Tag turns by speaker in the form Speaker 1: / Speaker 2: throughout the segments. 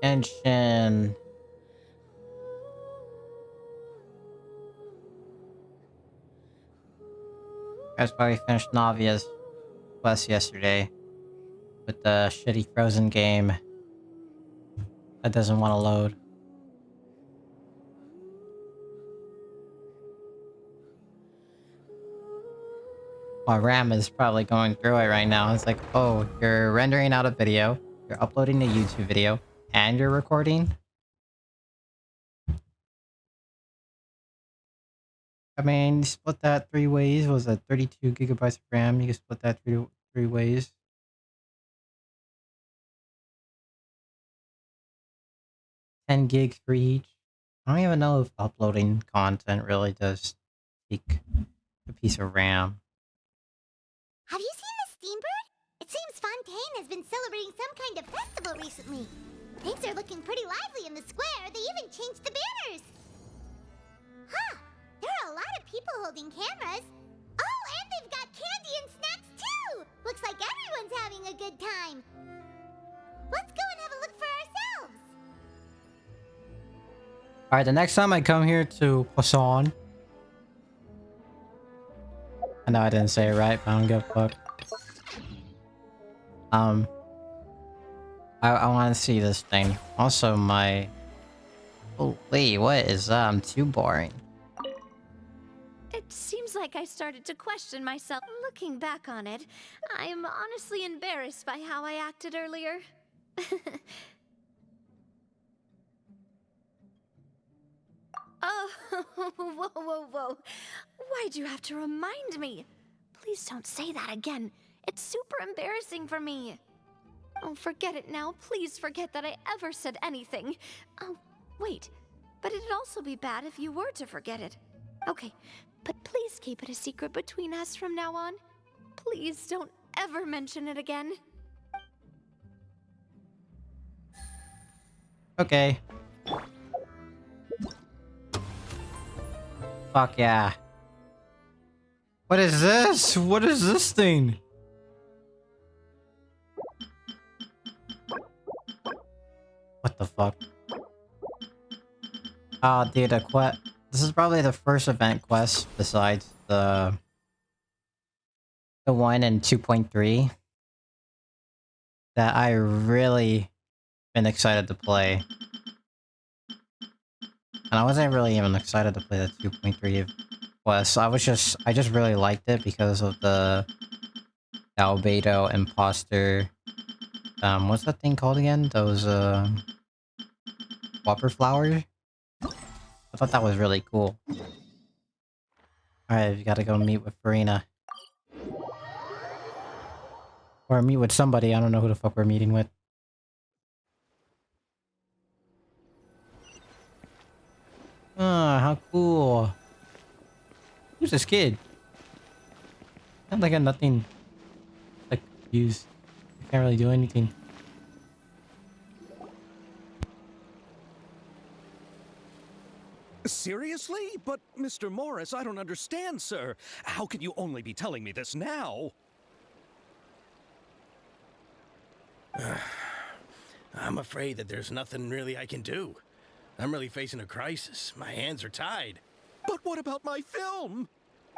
Speaker 1: Genshin. Guys probably finished Navia's quest yesterday with the shitty frozen game that doesn't want to load. My RAM is probably going through it right now. It's like, oh, you're rendering out a video, you're uploading a YouTube video, and you're recording? I mean, you split that 3 ways. Was that 32 gigabytes of RAM? You can split that three ways. $10 gigs for each. I don't even know if uploading content really does take a piece of RAM.
Speaker 2: Have you seen the Steambird? It seems Fontaine has been celebrating some kind of festival recently. Things are looking pretty lively in the square. They even changed the banners. Huh. There are a lot of people holding cameras. Oh, and they've got candy and snacks too! Looks like everyone's having a good time. Let's go and have a look for ourselves.
Speaker 1: Alright, the next time I come here to Poisson. I know I didn't say it right, but I don't give a fuck. I want to see this thing. Also, my... Oh, wait, what is that? I'm too boring.
Speaker 3: It seems like I started to question myself. Looking back on it, I am honestly embarrassed by how I acted earlier. Oh, whoa. Why'd you have to remind me? Please don't say that again. It's super embarrassing for me. Oh, forget it now. Please forget that I ever said anything. Oh, wait. But it'd also be bad if you were to forget it. Okay, but please keep it a secret between us from now on. Please don't ever mention it again.
Speaker 1: Okay. Fuck yeah. What is this? What is this thing? What the fuck? Oh, dude, a quest. This is probably the first event quest besides the one in 2.3 that I really been excited to play. And I wasn't really even excited to play the 2.3 quest. I just really liked it because of the albedo imposter. What's that thing called again? Those whopper flowers? I thought that was really cool. Alright, we gotta go meet with Farina. Or meet with somebody, I don't know who the fuck we're meeting with. Ah, how cool. Who's this kid? Sounds like I got nothing like use. I can't really do anything.
Speaker 4: Seriously? But, Mr. Morris, I don't understand, sir. How can you only be telling me this now?
Speaker 5: I'm afraid that there's nothing really I can do. I'm really facing a crisis. My hands are tied.
Speaker 4: But what about my film?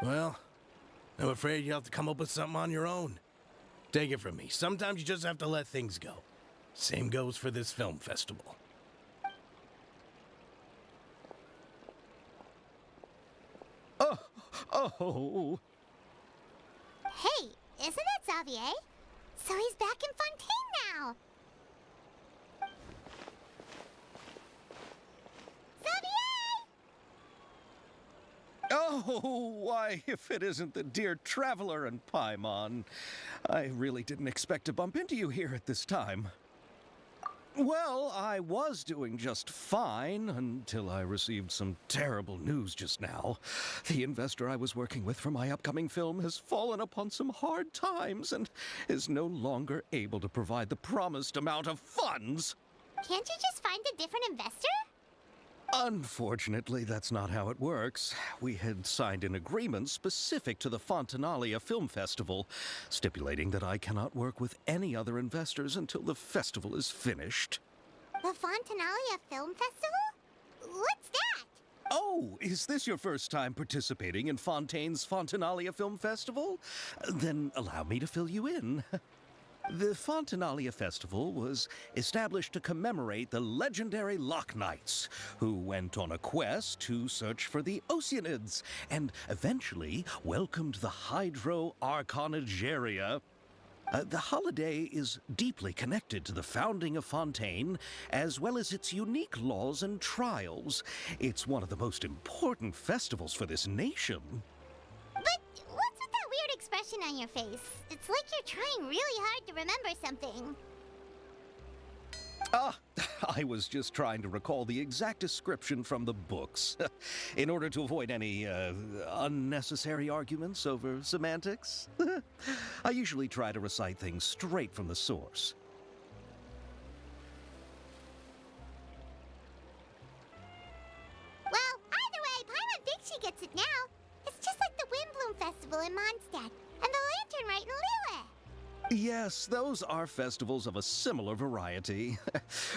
Speaker 5: Well, I'm afraid you'll have to come up with something on your own. Take it from me. Sometimes you just have to let things go. Same goes for this film festival.
Speaker 4: Oh.
Speaker 2: Hey, isn't that Xavier? So he's back in Fontaine now. Xavier!
Speaker 4: Oh, why, if it isn't the dear Traveler and Paimon. I really didn't expect to bump into you here at this time. Well, I was doing just fine until I received some terrible news just now. The investor I was working with for my upcoming film has fallen upon some hard times and is no longer able to provide the promised amount of funds.
Speaker 2: Can't you just find a different investor?
Speaker 4: Unfortunately, that's not how it works. We had signed an agreement specific to the Fontanalia Film Festival, stipulating that I cannot work with any other investors until the festival is finished.
Speaker 2: The Fontanalia Film Festival? What's that?
Speaker 4: Oh, is this your first time participating in Fontaine's Fontanalia Film Festival? Then allow me to fill you in. The Fontanalia Festival was established to commemorate the legendary Loch Knights, who went on a quest to search for the Oceanids and eventually welcomed the Hydro Arconageria. The holiday is deeply connected to the founding of Fontaine, as well as its unique laws and trials. It's one of the most important festivals for this nation.
Speaker 2: But what's with that weird expression on your face? It's like you're trying really hard to remember something.
Speaker 4: Ah, I was just trying to recall the exact description from the books, in order to avoid any unnecessary arguments over semantics. I usually try to recite things straight from the source.
Speaker 2: Well, either way, Paimon thinks she gets it now. It's just like the Windbloom Festival in Mondstadt, and the Lantern Rite in Lille.
Speaker 4: Yes, those are festivals of a similar variety.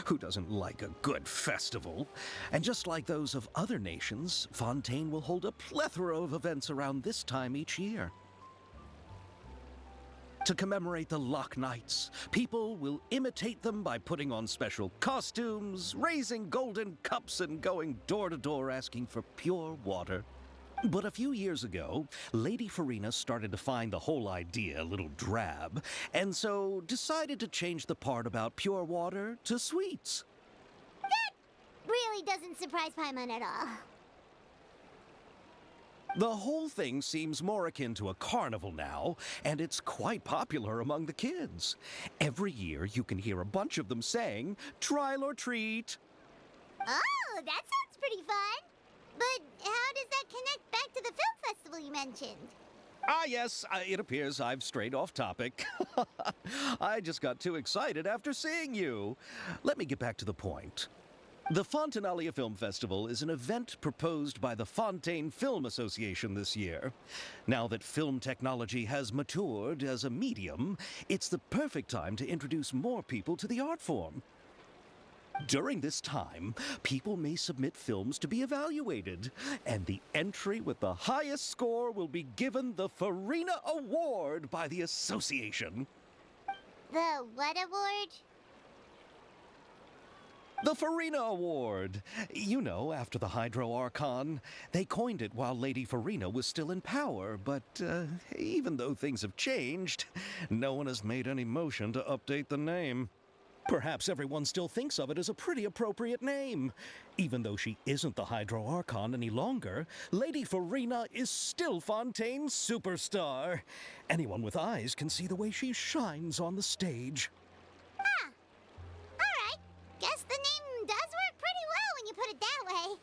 Speaker 4: Who doesn't like a good festival? And just like those of other nations, Fontaine will hold a plethora of events around this time each year. To commemorate the Loch Knights, people will imitate them by putting on special costumes, raising golden cups, and going door to door asking for pure water. But a few years ago, Lady Farina started to find the whole idea a little drab, and so decided to change the part about pure water to sweets.
Speaker 2: That really doesn't surprise Paimon at all.
Speaker 4: The whole thing seems more akin to a carnival now, and it's quite popular among the kids. Every year you can hear a bunch of them saying, "Trial or treat."
Speaker 2: Oh, that sounds pretty fun. But how does that connect back to the film festival you mentioned?
Speaker 4: Ah, yes, it appears I've strayed off topic. I just got too excited after seeing you. Let me get back to the point. The Fontanalia Film Festival is an event proposed by the Fontaine Film Association this year. Now that film technology has matured as a medium, it's the perfect time to introduce more people to the art form. During this time, people may submit films to be evaluated, and the entry with the highest score will be given the Farina Award by the association.
Speaker 2: The what award?
Speaker 4: The Farina Award. You know, after the Hydro Archon. They coined it while Lady Farina was still in power, but even though things have changed, no one has made any motion to update the name. Perhaps everyone still thinks of it as a pretty appropriate name. Even though she isn't the Hydro Archon any longer, Lady Farina is still Fontaine's superstar. Anyone with eyes can see the way she shines on the stage.
Speaker 2: Huh. Alright. Guess the name does work pretty well when you put it that way.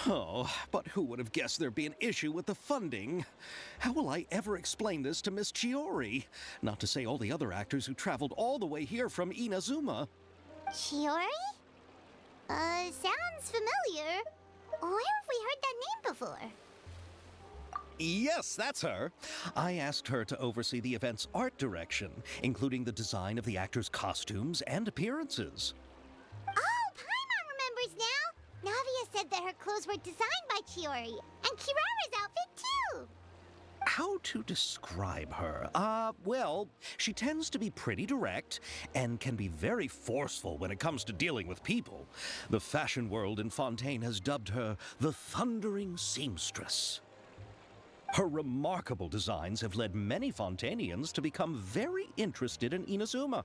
Speaker 4: Oh, but who would have guessed there'd be an issue with the funding? How will I ever explain this to Miss Chiori? Not to say all the other actors who traveled all the way here from Inazuma.
Speaker 2: Chiori? Sounds familiar. Where have we heard that name before?
Speaker 4: Yes, that's her. I asked her to oversee the event's art direction, including the design of the actors' costumes and appearances.
Speaker 2: Oh, Paimon remembers now! Navia said that her clothes were designed by Chiori, and Kirara's outfit too!
Speaker 4: How to describe her? Well, she tends to be pretty direct and can be very forceful when it comes to dealing with people. The fashion world in Fontaine has dubbed her the Thundering Seamstress. Her remarkable designs have led many Fontainians to become very interested in Inazuma.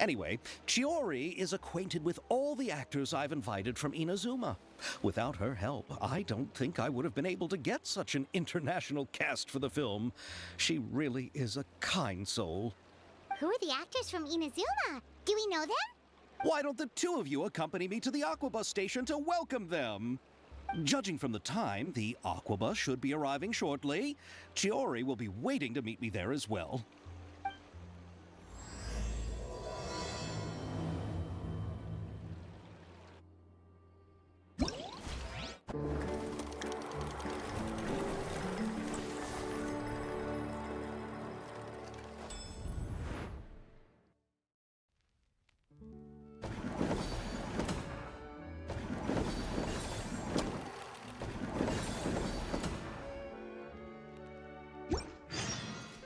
Speaker 4: Anyway, Chiori is acquainted with all the actors I've invited from Inazuma. Without her help, I don't think I would have been able to get such an international cast for the film. She really is a kind soul.
Speaker 2: Who are the actors from Inazuma? Do we know them?
Speaker 4: Why don't the two of you accompany me to the Aquabus station to welcome them? Judging from the time, the Aquabus should be arriving shortly. Chiori will be waiting to meet me there as well.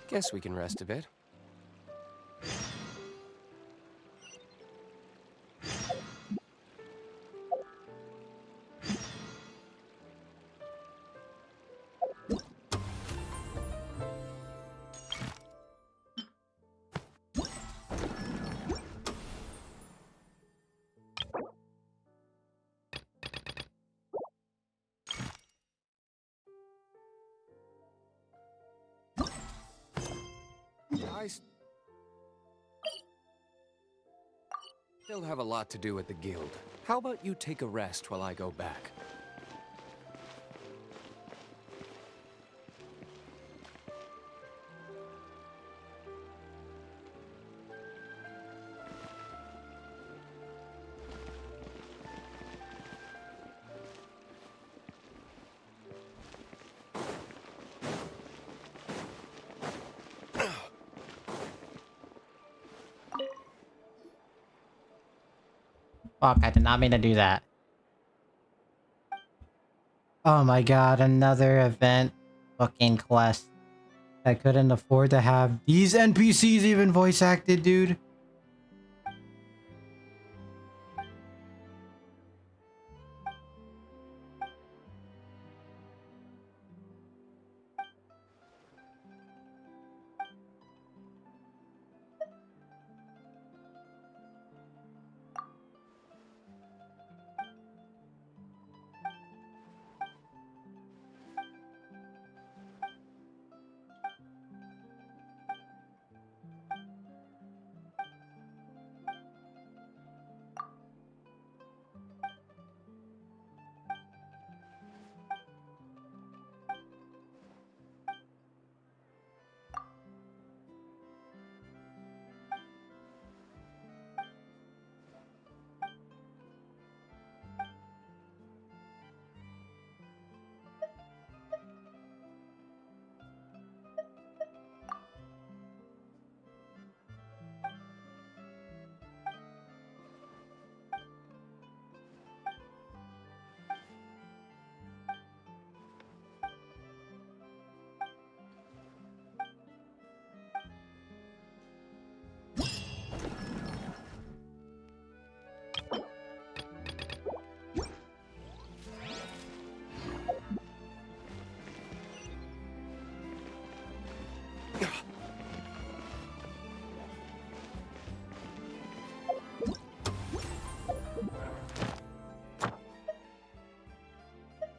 Speaker 6: Guess we can rest a bit. I still have a lot to do at the guild. How about you take a rest while I go back?
Speaker 1: Fuck, I did not mean to do that. Oh my god, another event fucking quest. I couldn't afford to have these NPCs even voice acted, dude.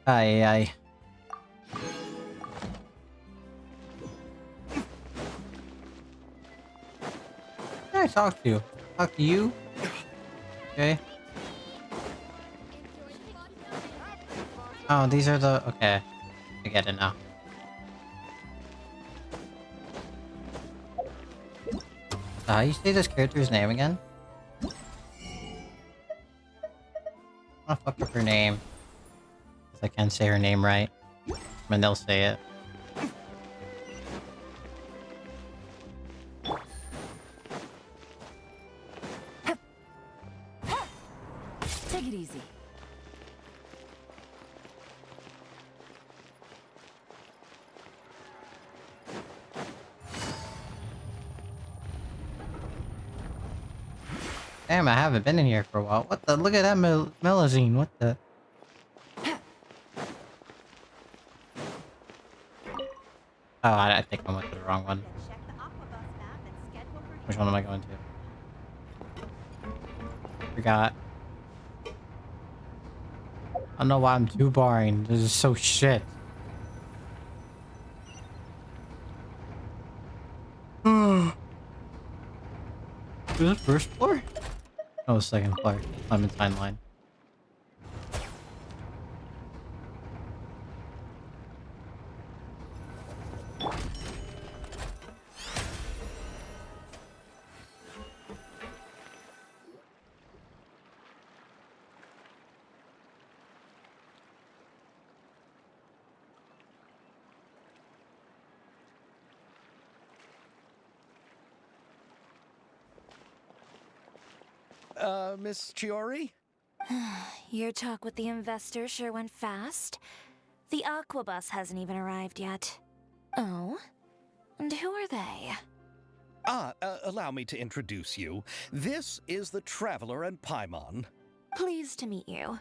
Speaker 1: Ay, ay. Who did I talk to? Talk to you? Okay. Oh, these are the... Okay. I get it now. So how you say this character's name again? I'm gonna fuck up her name. 'Cause I can't say her name right. And they'll say it.
Speaker 3: Take it easy.
Speaker 1: Damn, I haven't been in here for a while. What the? Look at that melusine. What the? Oh, I think I went to the wrong one. Which one am I going to? Forgot. I don't know why I'm too boring. This is so shit. Is this first floor? Oh, second floor. Clementine line.
Speaker 4: Miss Chiori?
Speaker 3: Your talk with the investor sure went fast. The aqua bus hasn't even arrived yet. Oh? And who are they?
Speaker 4: Allow me to introduce you. This is the Traveler and Paimon.
Speaker 3: Pleased to meet you.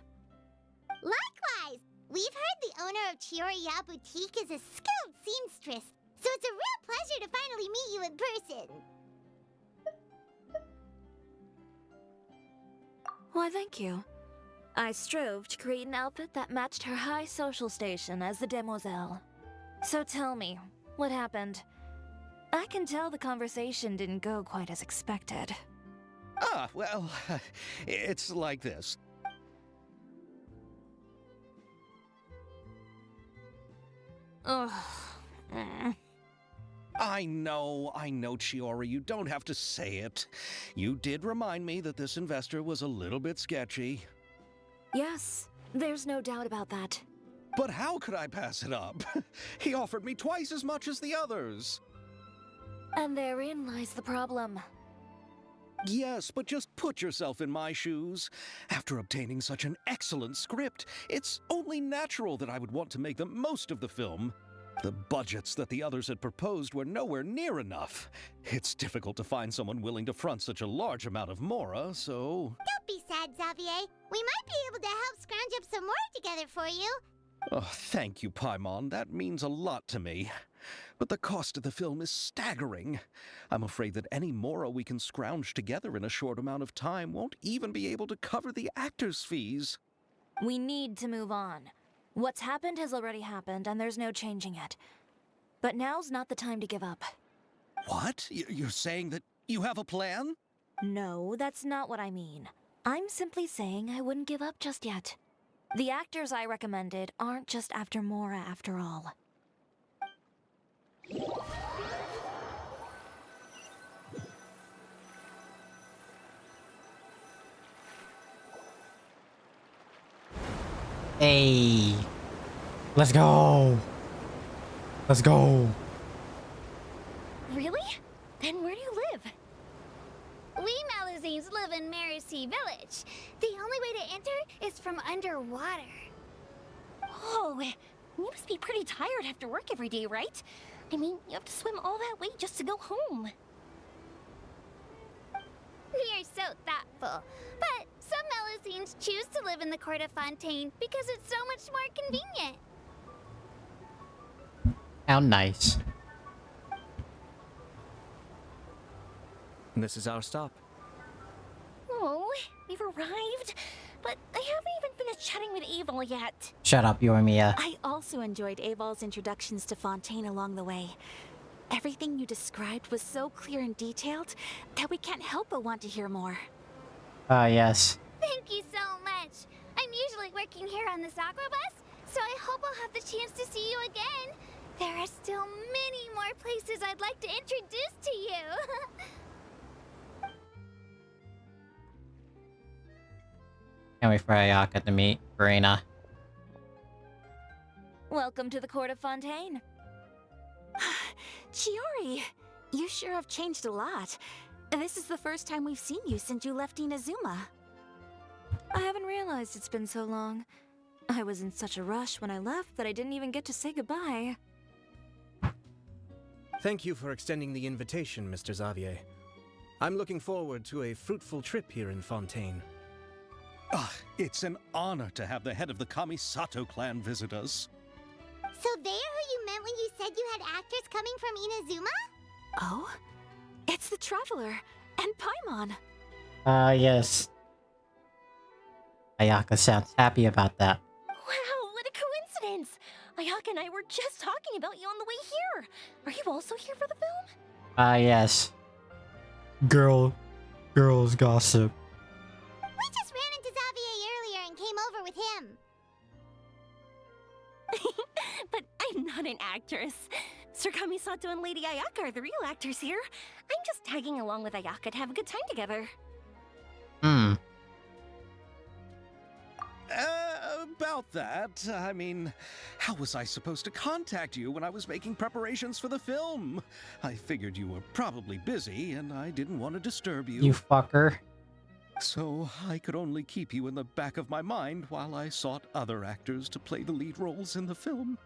Speaker 2: Likewise! We've heard the owner of Chioriya Boutique is a skilled seamstress, so it's a real pleasure to finally meet you in person.
Speaker 3: Why, thank you. I strove to create an outfit that matched her high social station as the demoiselle. So tell me, what happened? I can tell the conversation didn't go quite as expected.
Speaker 4: Well, it's like this.
Speaker 3: Ugh.
Speaker 4: I know, Chiori, you don't have to say it. You did remind me that this investor was a little bit sketchy.
Speaker 3: Yes, there's no doubt about that.
Speaker 4: But how could I pass it up? He offered me twice as much as the others.
Speaker 3: And therein lies the problem.
Speaker 4: Yes, but just put yourself in my shoes. After obtaining such an excellent script, it's only natural that I would want to make the most of the film. The budgets that the others had proposed were nowhere near enough. It's difficult to find someone willing to front such a large amount of mora, so...
Speaker 2: Don't be sad, Xavier. We might be able to help scrounge up some more together for you.
Speaker 4: Oh, thank you, Paimon. That means a lot to me. But the cost of the film is staggering. I'm afraid that any mora we can scrounge together in a short amount of time won't even be able to cover the actors' fees.
Speaker 3: We need to move on. What's happened has already happened, and there's no changing it. But now's not the time to give up.
Speaker 4: What? You're saying that you have a plan?
Speaker 3: No, that's not what I mean. I'm simply saying I wouldn't give up just yet. The actors I recommended aren't just after Mora after all.
Speaker 1: Hey, let's go. Let's go.
Speaker 3: Really? Then where do you live?
Speaker 2: We Malazines live in Marcy Village. The only way to enter is from underwater.
Speaker 7: Oh, you must be pretty tired after work every day, right? I mean, you have to swim all that way just to go home.
Speaker 2: We are so thoughtful. But some Malazines choose to live in the court of Fontaine because it's so much more convenient.
Speaker 1: How nice.
Speaker 6: This is our stop.
Speaker 7: Oh, we've arrived, but I haven't even finished chatting with Aval yet.
Speaker 1: Shut up, Yoimiya.
Speaker 7: I also enjoyed Aval's introductions to Fontaine along the way. Everything you described was so clear and detailed that we can't help but want to hear more.
Speaker 1: Yes.
Speaker 2: Thank you so much. I'm usually working here on the Sakura bus, so I hope I'll have the chance to see you again. There are still many more places I'd like to introduce to you.
Speaker 1: Can't wait for Ayaka to meet Verena.
Speaker 3: Welcome to the court of Fontaine.
Speaker 7: Chiori, you sure have changed a lot. This is the first time we've seen you since you left Inazuma.
Speaker 3: I haven't realized it's been so long. I was in such a rush when I left that I didn't even get to say goodbye.
Speaker 5: Thank you for extending the invitation, Mr. Xavier. I'm looking forward to a fruitful trip here in Fontaine.
Speaker 4: It's an honor to have the head of the Kamisato clan visit us.
Speaker 2: So they're who you meant when you said you had actors coming from Inazuma?
Speaker 7: Oh? It's the Traveler and Paimon.
Speaker 1: Yes. Ayaka sounds happy about that.
Speaker 7: Wow, what a coincidence! Ayaka and I were just talking about you on the way here. Are you also here for the film?
Speaker 1: Yes. Girls gossip.
Speaker 2: We just ran into Xavier earlier and came over with him.
Speaker 7: But I'm not an actress. Sir Kamisato and Lady Ayaka are the real actors here. I'm just tagging along with Ayaka to have a good time together.
Speaker 4: About that, I mean, how was I supposed to contact you when I was making preparations for the film? I figured you were probably busy, and I didn't want to disturb you.
Speaker 1: You fucker.
Speaker 4: So I could only keep you in the back of my mind while I sought other actors to play the lead roles in the film.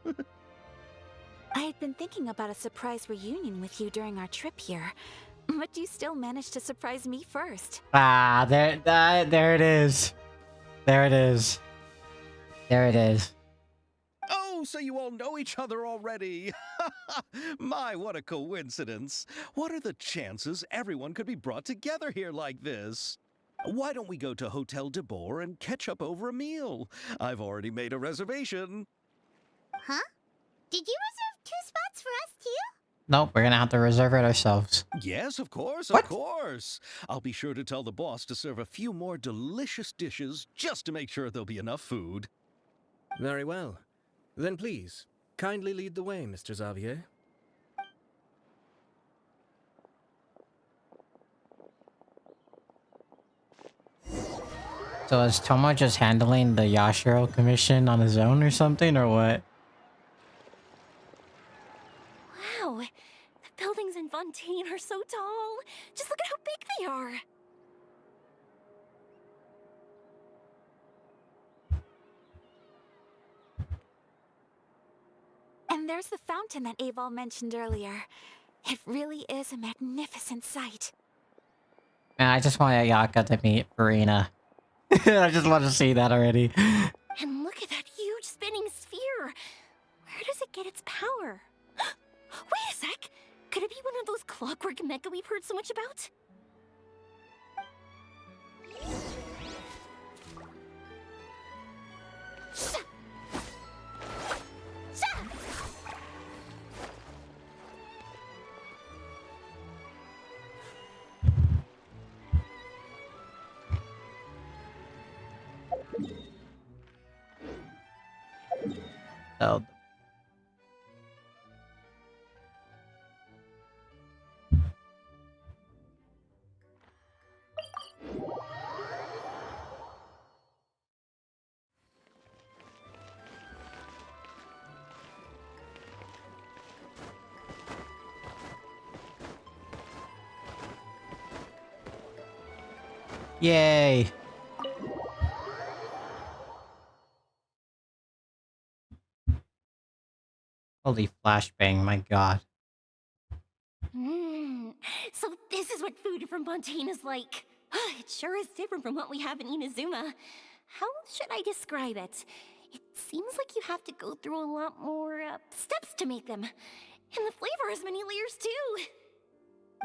Speaker 7: I had been thinking about a surprise reunion with you during our trip here, but you still managed to surprise me first.
Speaker 1: Ah, there it is. There it is. There it is.
Speaker 4: Oh, so you all know each other already. My, what a coincidence. What are the chances everyone could be brought together here like this? Why don't we go to Hotel de Boer and catch up over a meal? I've already made a reservation.
Speaker 2: Huh? Did you reserve 2 spots for us too?
Speaker 1: Nope, we're gonna have to reserve it ourselves.
Speaker 4: Yes, of course,
Speaker 1: What?
Speaker 4: of course. I'll be sure to tell the boss to serve a few more delicious dishes just to make sure there'll be enough food.
Speaker 5: Very well. Then please, kindly lead the way, Mr. Xavier.
Speaker 1: So is Tomo just handling the Yashiro commission on his own or something, or what?
Speaker 3: Wow, the buildings in Fontaine are so tall. Just look at how big they are.
Speaker 7: And there's the fountain that Aval mentioned earlier. It really is a magnificent sight.
Speaker 1: Man, I just want Ayaka to meet Farina. I just want to see that already.
Speaker 3: And look at that huge spinning sphere. Where does it get its power? Wait a sec. Could it be one of those clockwork mecha we've heard so much about?
Speaker 1: So, yay! Holy flashbang, my god.
Speaker 3: So this is what food from Fontaine is like. It sure is different from what we have in Inazuma. How should I describe it? It seems like you have to go through a lot more steps to make them. And the flavor has many layers too.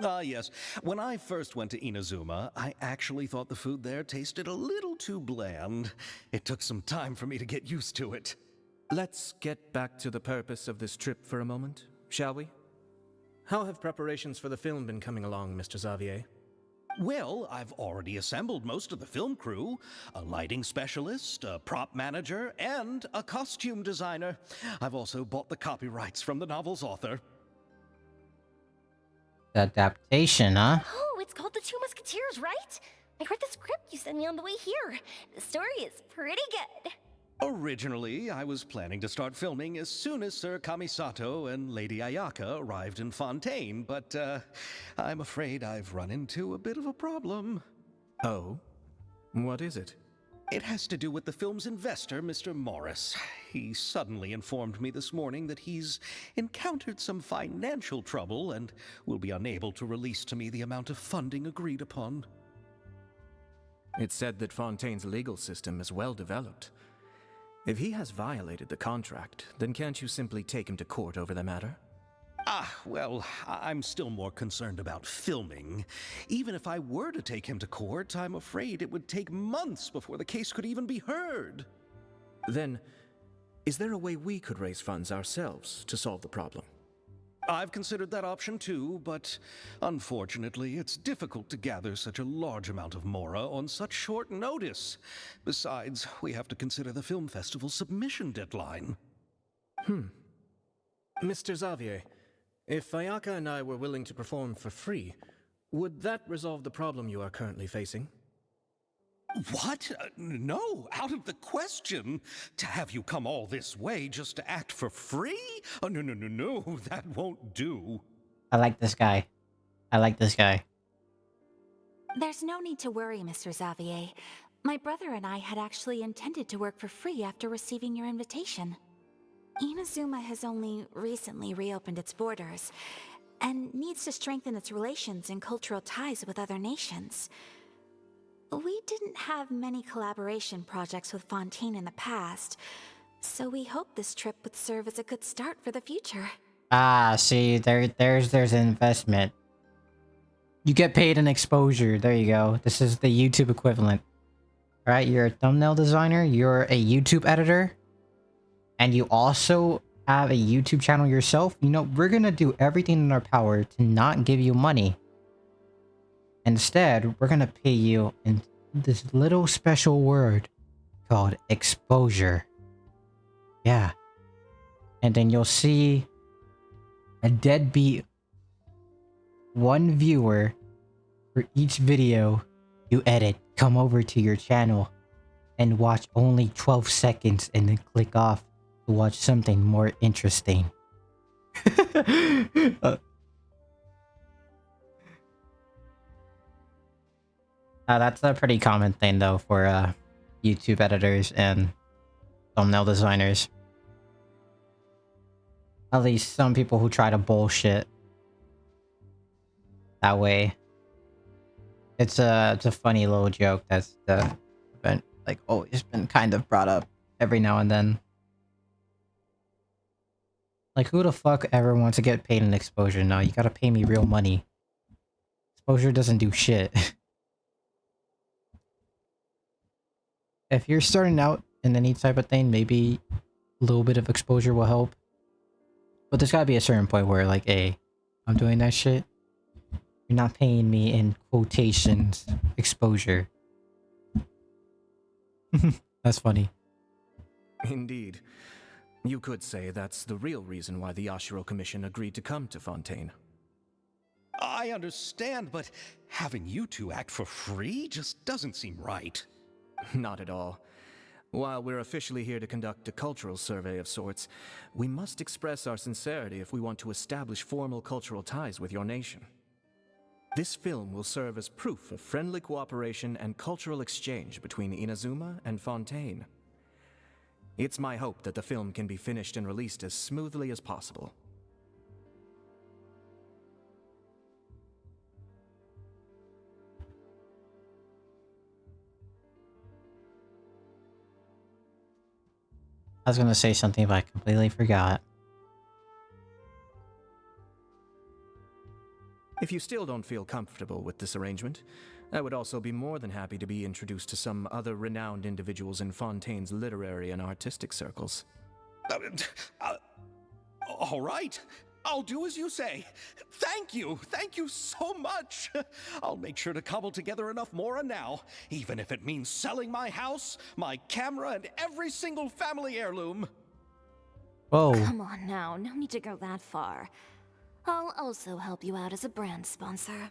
Speaker 4: Ah, yes. When I first went to Inazuma, I actually thought the food there tasted a little too bland. It took some time for me to get used to it.
Speaker 6: Let's get back to the purpose of this trip for a moment, shall we?
Speaker 5: How have preparations for the film been coming along, Mr. Xavier?
Speaker 4: Well, I've already assembled most of the film crew, a lighting specialist, a prop manager, and a costume designer. I've also bought the copyrights from the novel's author.
Speaker 1: The adaptation, huh?
Speaker 3: Oh, it's called The Two Musketeers, right? I read the script you sent me on the way here. The story is pretty good.
Speaker 4: Originally, I was planning to start filming as soon as Sir Kamisato and Lady Ayaka arrived in Fontaine, but I'm afraid I've run into a bit of a problem.
Speaker 6: Oh? What is it?
Speaker 4: It has to do with the film's investor, Mr. Morris. He suddenly informed me this morning that he's encountered some financial trouble and will be unable to release to me the amount of funding agreed upon.
Speaker 6: It's said that Fontaine's legal system is well developed. If he has violated the contract, then can't you simply take him to court over the matter?
Speaker 4: Well, I'm still more concerned about filming. Even if I were to take him to court, I'm afraid it would take months before the case could even be heard.
Speaker 6: Then, is there a way we could raise funds ourselves to solve the problem?
Speaker 4: I've considered that option too, but unfortunately, it's difficult to gather such a large amount of mora on such short notice. Besides, we have to consider the film festival's submission deadline.
Speaker 5: Mr. Xavier, if Ayaka and I were willing to perform for free, would that resolve the problem you are currently facing?
Speaker 4: What? No, out of the question. To have you come all this way just to act for free? Oh, no, that won't do.
Speaker 1: I like this guy. I like this guy.
Speaker 7: There's no need to worry, Mr. Xavier. My brother and I had actually intended to work for free after receiving your invitation. Inazuma has only recently reopened its borders and needs to strengthen its relations and cultural ties with other nations. We didn't have many collaboration projects with Fontaine in the past, so we hope this trip would serve as a good start for the future.
Speaker 1: Ah, see, there's an investment. You get paid in exposure. There you go. This is the YouTube equivalent. All right, you're a thumbnail designer, you're a YouTube editor, and you also have a YouTube channel yourself. You know, we're gonna do everything in our power to not give you money. Instead, we're gonna pay you in this little special word called exposure. Yeah. And then you'll see a deadbeat one viewer for each video you edit come over to your channel and watch only 12 seconds and then click off to watch something more interesting. That's a pretty common thing though for YouTube editors and thumbnail designers. At least some people who try to bullshit that way. It's a funny little joke that's been like always been kind of brought up every now and then. Like, who the fuck ever wants to get paid in exposure? No, you gotta pay me real money. Exposure doesn't do shit. If you're starting out in any type of thing, maybe a little bit of exposure will help. But there's gotta be a certain point where, like, hey, I'm doing that shit. You're not paying me in quotations exposure. That's funny.
Speaker 6: Indeed. You could say that's the real reason why the Yashiro Commission agreed to come to Fontaine.
Speaker 4: I understand, but having you two act for free just doesn't seem right.
Speaker 6: Not at all. While we're officially here to conduct a cultural survey of sorts, we must express our sincerity if we want to establish formal cultural ties with your nation. This film will serve as proof of friendly cooperation and cultural exchange between Inazuma and Fontaine. It's my hope that the film can be finished and released as smoothly as possible.
Speaker 1: I was gonna say something, but I completely forgot.
Speaker 6: If you still don't feel comfortable with this arrangement, I would also be more than happy to be introduced to some other renowned individuals in Fontaine's literary and artistic circles.
Speaker 4: All right. I'll do as you say. Thank you. Thank you so much. I'll make sure to cobble together enough mora now, even if it means selling my house, my camera, and every single family heirloom.
Speaker 1: Whoa.
Speaker 3: Come on now, no need to go that far. I'll also help you out as a brand sponsor.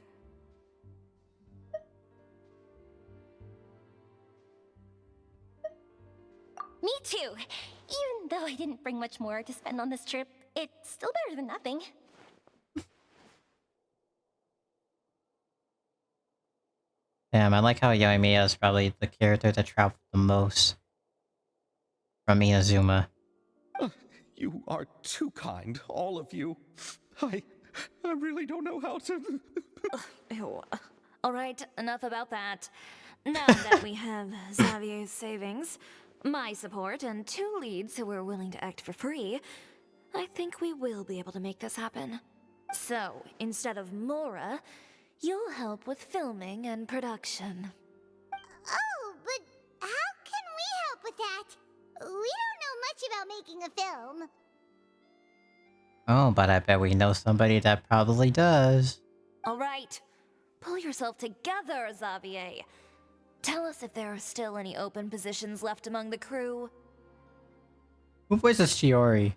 Speaker 8: Me too. Even though I didn't bring much more to spend on this trip, it's still better than nothing.
Speaker 1: Damn, I like how Yoimiya is probably the character that traveled the most from Inazuma.
Speaker 4: You are too kind, all of you. I really don't know how to...
Speaker 3: Ew. All right, enough about that. Now that we have Xavier's savings, my support, and 2 leads who are willing to act for free, I think we will be able to make this happen. So, instead of Mora, you'll help with filming and production.
Speaker 2: Oh, but how can we help with that? We don't know much about making a film.
Speaker 1: Oh, but I bet we know somebody that probably does.
Speaker 3: All right, pull yourself together, Xavier. Tell us if there are still any open positions left among the crew.
Speaker 1: Who voices Shiori?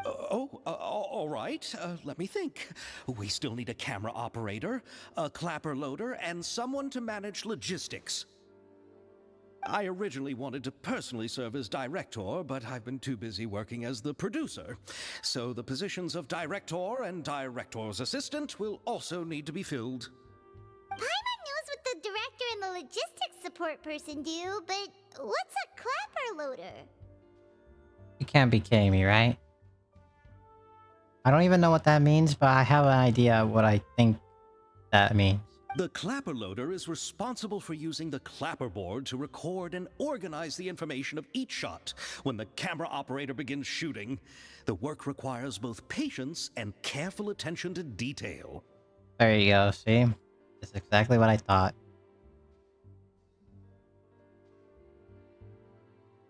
Speaker 4: All right. Let me think. We still need a camera operator, a clapper loader, and someone to manage logistics. I originally wanted to personally serve as director, but I've been too busy working as the producer. So the positions of director and director's assistant will also need to be filled.
Speaker 2: Paimon knows what the director and the logistics support person do, but what's a clapper loader?
Speaker 1: You can't be kidding me, right? I don't even know what that means, but I have an idea of what I think that means.
Speaker 4: The clapper loader is responsible for using the clapper board to record and organize the information of each shot. When the camera operator begins shooting, the work requires both patience and careful attention to detail.
Speaker 1: There you go, see? That's exactly what I thought.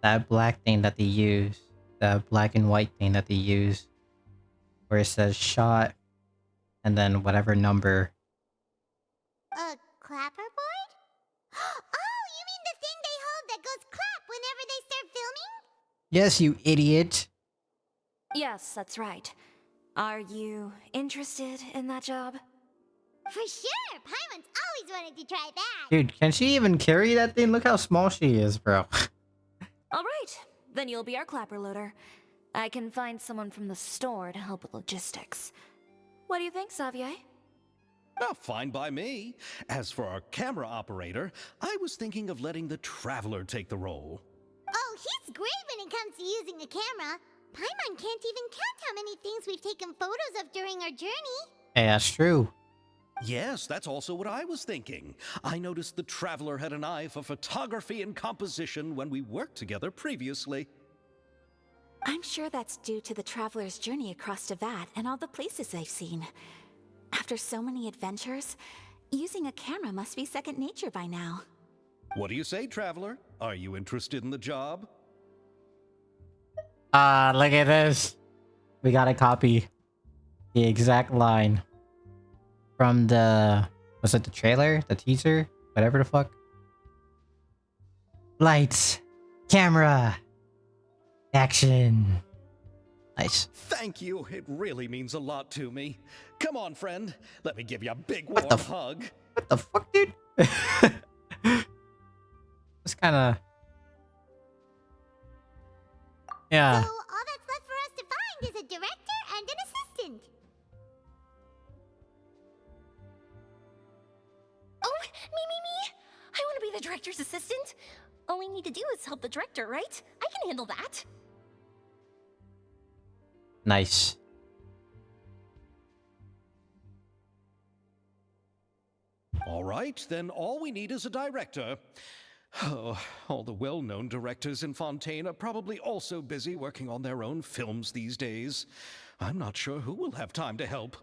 Speaker 1: That black thing that they use, that black and white thing that they use, where it says shot, and then whatever number.
Speaker 2: A clapperboard? Oh, you mean the thing they hold that goes clap whenever they start filming?
Speaker 1: Yes, you idiot!
Speaker 7: Yes, that's right. Are you interested in that job?
Speaker 2: For sure! Paimon's always wanted to try that!
Speaker 1: Dude, can she even carry that thing? Look how small she is, bro.
Speaker 7: All right, then you'll be our clapper loader. I can find someone from the store to help with logistics. What do you think, Xavier?
Speaker 4: Oh, fine by me. As for our camera operator, I was thinking of letting the Traveler take the role.
Speaker 2: Oh, he's great when it comes to using a camera. Paimon can't even count how many things we've taken photos of during our journey.
Speaker 1: Hey, that's true.
Speaker 4: Yes, that's also what I was thinking. I noticed the Traveler had an eye for photography and composition when we worked together previously.
Speaker 7: I'm sure that's due to the traveler's journey across Devat and all the places they've seen. After so many adventures, using a camera must be second nature by now.
Speaker 4: What do you say, Traveler? Are you interested in the job?
Speaker 1: Look at this. We got a copy. The exact line. From the... Was it the trailer? The teaser? Whatever the fuck. Lights. Camera. Action. Nice.
Speaker 4: Thank you. It really means a lot to me. Come on, friend. Let me give you a big
Speaker 1: What
Speaker 4: warm
Speaker 1: the
Speaker 4: hug.
Speaker 1: What the fuck, dude? It's kinda... Yeah.
Speaker 2: So all that's left for us to find is a director and an assistant.
Speaker 8: Oh, me. I want to be the director's assistant. All I need to do is help the director, right? I can handle that.
Speaker 1: Nice.
Speaker 4: All right, then all we need is a director. Oh, all the well-known directors in Fontaine are probably also busy working on their own films these days. I'm not sure who will have time to help.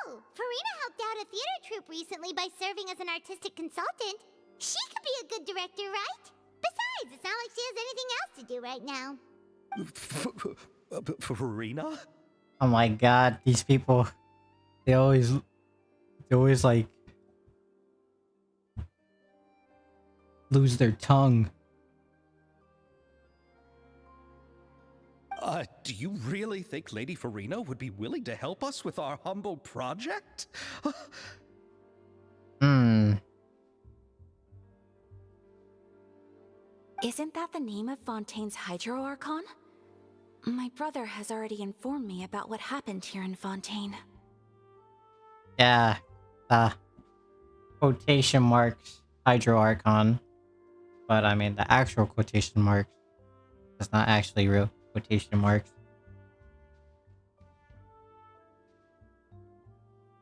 Speaker 2: Oh, Farina helped out a theater troupe recently by serving as an artistic consultant. She could be a good director, right? Besides, it's not like she has anything else to do right now.
Speaker 4: Farina?
Speaker 1: Oh my god, these people... They always like... lose their tongue.
Speaker 4: Do you really think Lady Farina would be willing to help us with our humble project?
Speaker 7: Isn't that the name of Fontaine's Hydro Archon? My brother has already informed me about what happened here in Fontaine.
Speaker 1: Yeah. Quotation marks Hydro Archon. But I mean the actual quotation marks. It's not actually real quotation marks.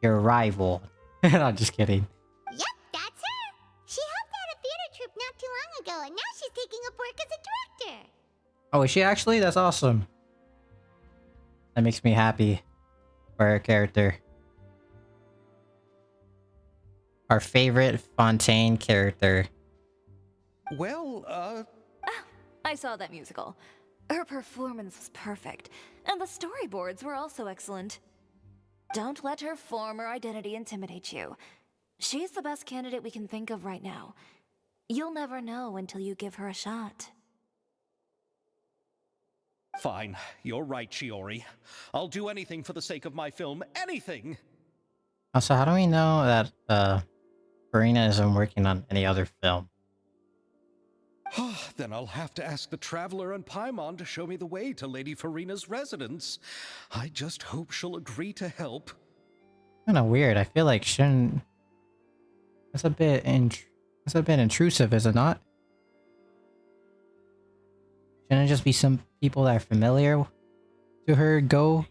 Speaker 1: Your rival. I'm just kidding.
Speaker 2: Yep, that's her. She helped out a theater troupe not too long ago, and now she's taking up work as a director.
Speaker 1: Oh, is she actually? That's awesome. That makes me happy for her character. Our favorite Fontaine character.
Speaker 4: Well,
Speaker 3: I saw that musical. Her performance was perfect, and the storyboards were also excellent. Don't let her former identity intimidate you. She's the best candidate we can think of right now. You'll never know until you give her a shot.
Speaker 4: fine. You're right, Shiori. I'll do anything for the sake of my film. Anything!
Speaker 1: Also, how do we know that Farina isn't working on any other film?
Speaker 4: Then I'll have to ask the Traveler and Paimon to show me the way to Lady Farina's residence. I just hope she'll agree to help.
Speaker 1: Kind of weird. I feel like shouldn't. That's a bit that's a bit intrusive, is it not? Shouldn't it just be some people that are familiar to her go?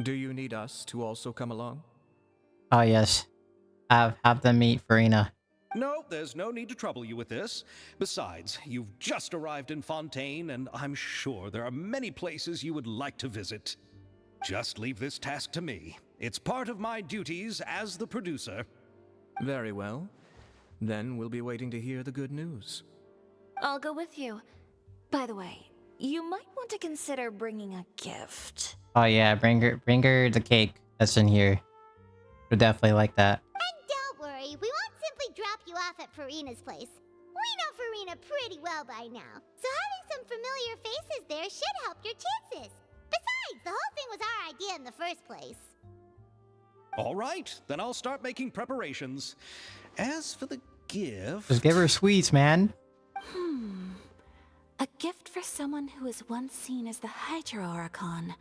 Speaker 6: Do you need us to also come along?
Speaker 1: Oh yes. Have them meet Farina.
Speaker 4: No, there's no need to trouble you with this. Besides, you've just arrived in Fontaine, and I'm sure there are many places you would like to visit. Just leave this task to me. It's part of my duties as the producer.
Speaker 6: Very well. Then we'll be waiting to hear the good news.
Speaker 3: I'll go with you. By the way, you might want to consider bringing a gift.
Speaker 1: Oh yeah, bring her the cake that's in here. She'll definitely like that.
Speaker 2: And don't worry, we won't simply drop you off at Farina's place. We know Farina pretty well by now, so having some familiar faces there should help your chances. Besides, the whole thing was our idea in the first place.
Speaker 4: All right, then I'll start making preparations. As for the gift...
Speaker 1: Just give her sweets, man.
Speaker 7: A gift for someone who was once seen as the Hydra Oricon.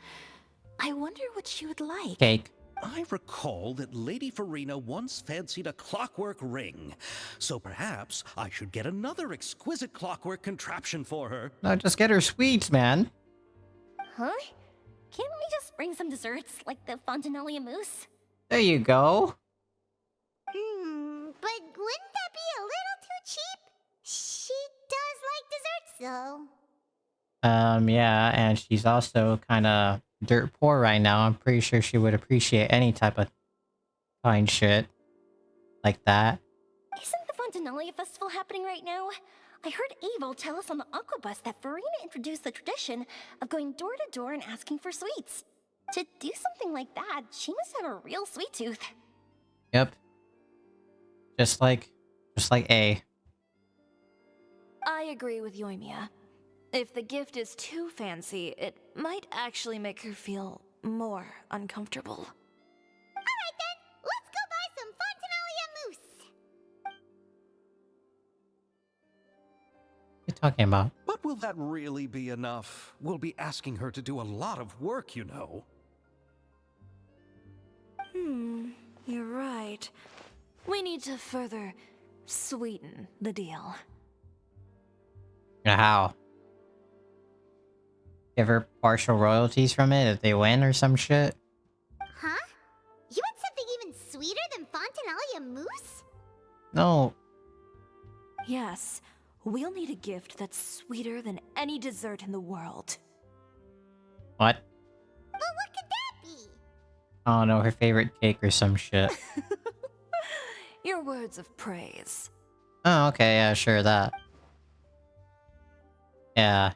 Speaker 7: I wonder what she would like.
Speaker 1: Cake.
Speaker 4: I recall that Lady Farina once fancied a clockwork ring, so perhaps I should get another exquisite clockwork contraption for her.
Speaker 1: No, just get her sweets, man.
Speaker 8: Huh? Can't we just bring some desserts, like the Fontinalia mousse?
Speaker 1: There you go.
Speaker 2: But wouldn't that be a little too cheap? She does like desserts, though.
Speaker 1: Yeah, and she's also kind of dirt poor right now. I'm pretty sure she would appreciate any type of fine shit like that.
Speaker 8: Isn't the Fontinalia festival happening right now? I heard Abel tell us on the Aquabus that Farina introduced the tradition of going door to door and asking for sweets. To do something like that, she must have a real sweet tooth.
Speaker 1: Yep. Just like A.
Speaker 3: I agree with Yoimiya. If the gift is too fancy, it might actually make her feel more uncomfortable.
Speaker 2: Alright then, let's go buy some Fontinalia mousse.
Speaker 1: What are you talking about?
Speaker 4: But will that really be enough? We'll be asking her to do a lot of work, you know.
Speaker 3: You're right. We need to further sweeten the deal.
Speaker 1: How? Give her partial royalties from it if they win or some shit?
Speaker 2: Huh? You want something even sweeter than Fontinalia mousse?
Speaker 1: No.
Speaker 3: Yes, we'll need a gift that's sweeter than any dessert in the world.
Speaker 1: What?
Speaker 2: But what could that be?
Speaker 1: I don't know, her favorite cake or some shit.
Speaker 3: Your words of praise.
Speaker 1: Oh, okay, yeah, sure, that. Yeah.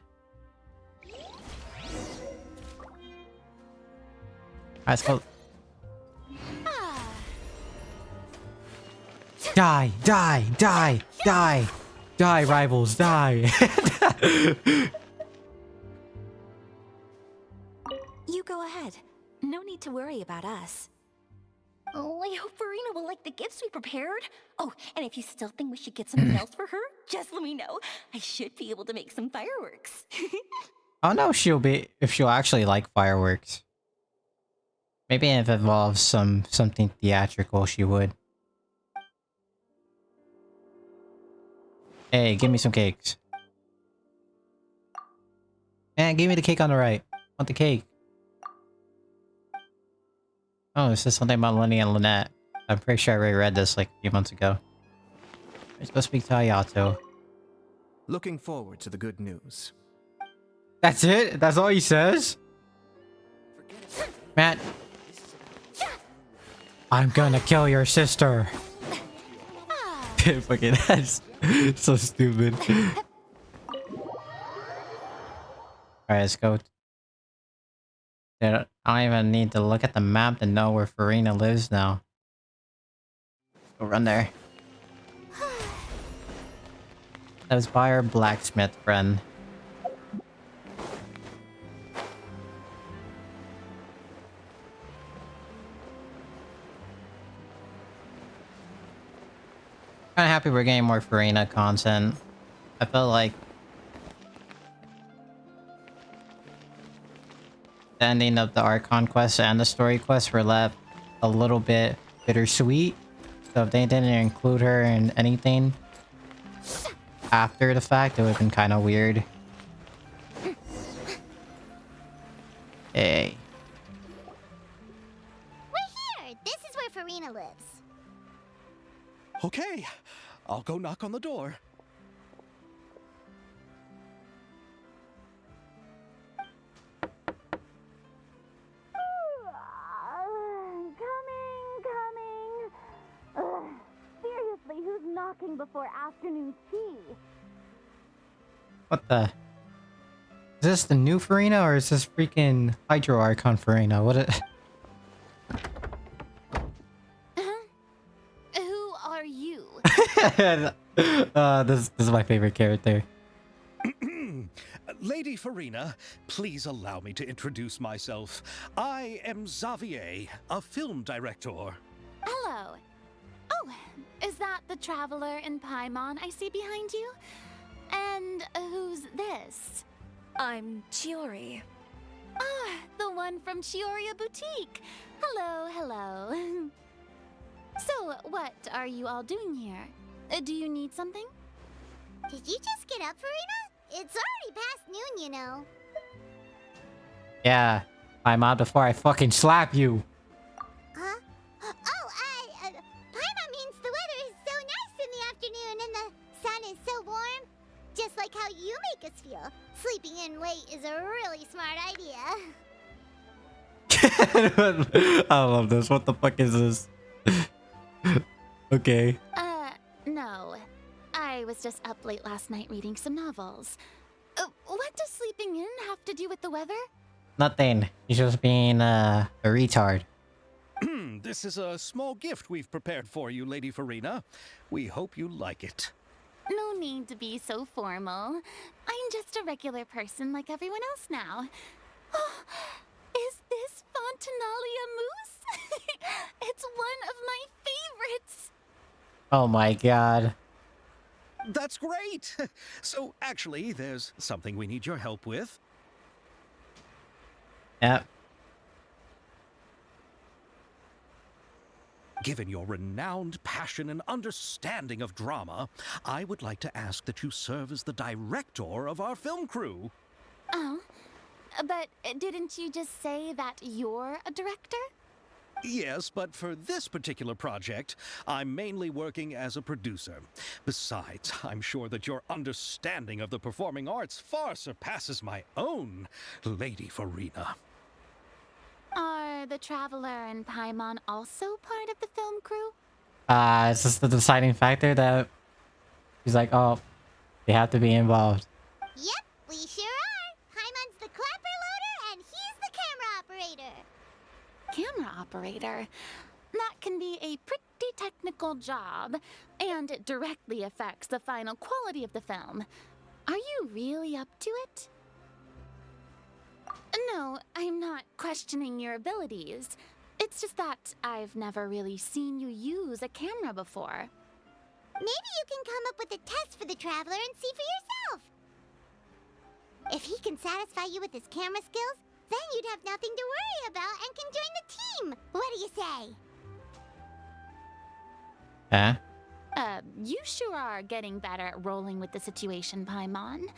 Speaker 1: I suppose. Die, die, die, die, die, rivals, die.
Speaker 7: You go ahead. No need to worry about us.
Speaker 8: Oh, I hope Farina will like the gifts we prepared. Oh, and if you still think we should get something else for her, just let me know. I should be able to make some fireworks.
Speaker 1: I don't know if she'll actually like fireworks. Maybe if it involves something theatrical, she would. Hey, give me some cakes. Man, give me the cake on the right. I want the cake. Oh, this is something about Lenny and Lynette. I'm pretty sure I already read this like a few months ago. I'm supposed to speak to Ayato.
Speaker 6: Looking forward to the good news.
Speaker 1: That's it? That's all he says? Matt. I'm gonna kill your sister. Fucking that's so stupid. Alright, let's go. Dude, I don't even need to look at the map to know where Farina lives now. Let's go run there. Let's buy our blacksmith friend. Kind of happy we're getting more Farina content. I feel like the ending of the Archon quest and the story quest were left a little bit bittersweet. So if they didn't include her in anything after the fact, it would have been kind of weird. Hey.
Speaker 2: We're here! This is where Farina lives.
Speaker 4: Okay, I'll go knock on the door.
Speaker 8: Coming. Seriously, who's knocking before afternoon tea?
Speaker 1: What the? Is this the new Farina or is this freaking Hydro Archon Farina? What it?
Speaker 3: Who are you?
Speaker 1: This is my favorite character.
Speaker 4: Lady Farina, please allow me to introduce myself. I am Xavier, a film director.
Speaker 3: Hello. Oh, is that the traveler in Paimon I see behind you? And who's this?
Speaker 9: I'm Chiori.
Speaker 3: Ah, the one from Chioria Boutique. Hello, hello. So, what are you all doing here? Do you need something?
Speaker 2: Did you just get up, Farina? It's already past noon, you know.
Speaker 1: Yeah, I'm out before I fucking slap you.
Speaker 2: Huh? Oh, Paimon means the weather is so nice in the afternoon and the sun is so warm. Just like how you make us feel. Sleeping in late is a really smart idea.
Speaker 1: I love this. What the fuck is this? Okay.
Speaker 3: No. I was just up late last night reading some novels. What does sleeping in have to do with the weather?
Speaker 1: Nothing. He's just being a retard.
Speaker 4: This is a small gift we've prepared for you, Lady Farina. We hope you like it.
Speaker 3: No need to be so formal. I'm just a regular person like everyone else now. Oh, is this Fontinalia mousse? It's one of my favorites.
Speaker 1: Oh my god.
Speaker 4: That's great! So, actually, there's something we need your help with.
Speaker 1: Yep.
Speaker 4: Given your renowned passion and understanding of drama, I would like to ask that you serve as the director of our film crew.
Speaker 3: Oh, but didn't you just say that you're a director?
Speaker 4: Yes, but for this particular project, I'm mainly working as a producer. Besides, I'm sure that your understanding of the performing arts far surpasses my own, Lady Farina.
Speaker 3: Are the Traveler and Paimon also part of the film crew?
Speaker 1: Is this the deciding factor that he's like, oh, they have to be involved?
Speaker 2: Yep, we sure are. Paimon's the clapper loader and he's the camera operator.
Speaker 3: Camera operator? That can be a pretty technical job, and it directly affects the final quality of the film. Are you really up to it? No, I'm not questioning your abilities. It's just that I've never really seen you use a camera before.
Speaker 2: Maybe you can come up with a test for the Traveler and see for yourself. If he can satisfy you with his camera skills, then you'd have nothing to worry about and can join the team. What do you say?
Speaker 3: You sure are getting better at rolling with the situation, Paimon.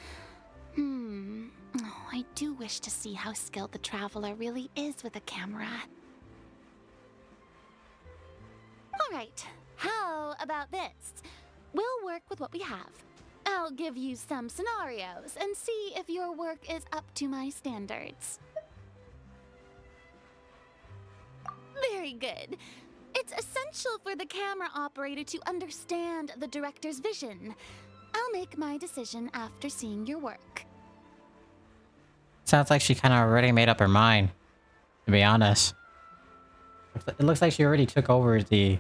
Speaker 3: Oh, I do wish to see how skilled the Traveler really is with a camera. Alright, how about this? We'll work with what we have. I'll give you some scenarios and see if your work is up to my standards. Very good. It's essential for the camera operator to understand the director's vision. I'll make my decision after seeing your work.
Speaker 1: Sounds like she kind of already made up her mind, to be honest. It looks like she already took over the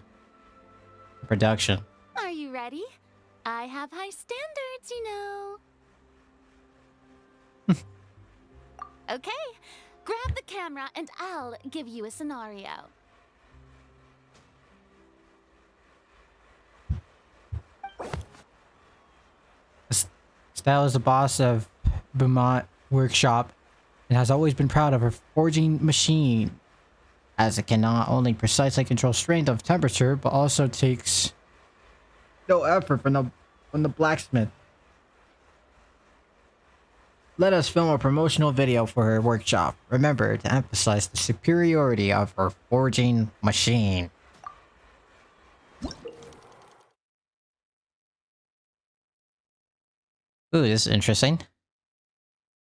Speaker 1: production.
Speaker 3: Are you ready? I have high standards, you know. Okay, grab the camera and I'll give you a scenario.
Speaker 1: Estelle is the boss of Beaumont Workshop and has always been proud of her forging machine, as it can not only precisely control strength of temperature, but also takes no effort from the blacksmith. Let us film a promotional video for her workshop. Remember to emphasize the superiority of her forging machine. Ooh, this is interesting.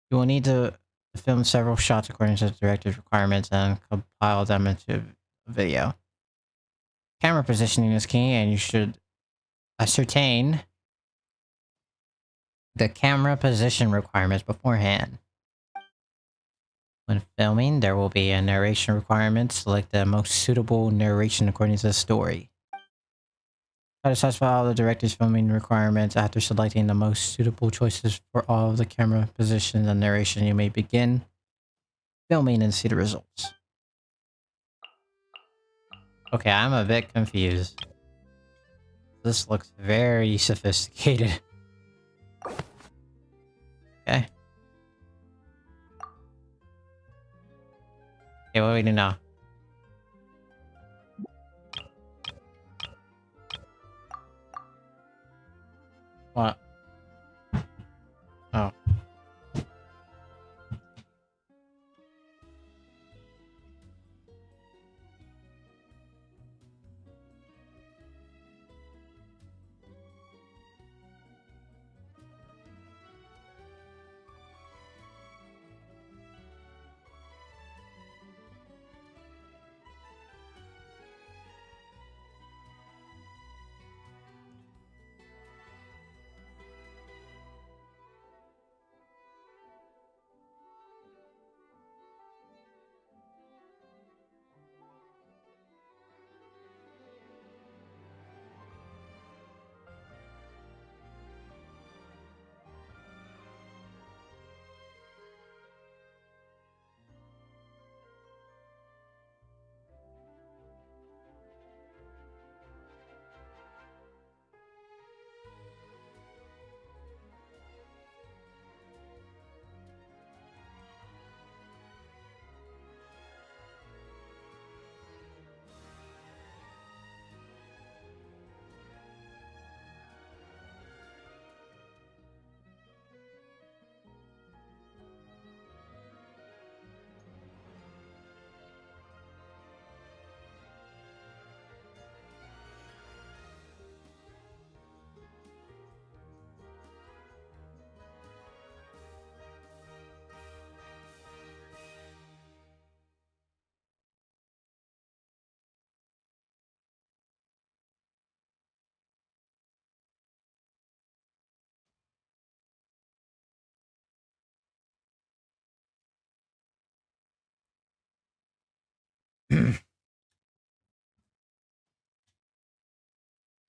Speaker 1: You will need to film several shots according to the director's requirements and compile them into a video. Camera positioning is key, and you should ascertain the camera position requirements beforehand. When filming, there will be a narration requirement. Select the most suitable narration according to the story. Try to satisfy all the director's filming requirements. After selecting the most suitable choices for all of the camera positions and narration, you may begin filming and see the results. Okay, I'm a bit confused. This looks very sophisticated. Okay. Okay, what do we do now? What? Oh.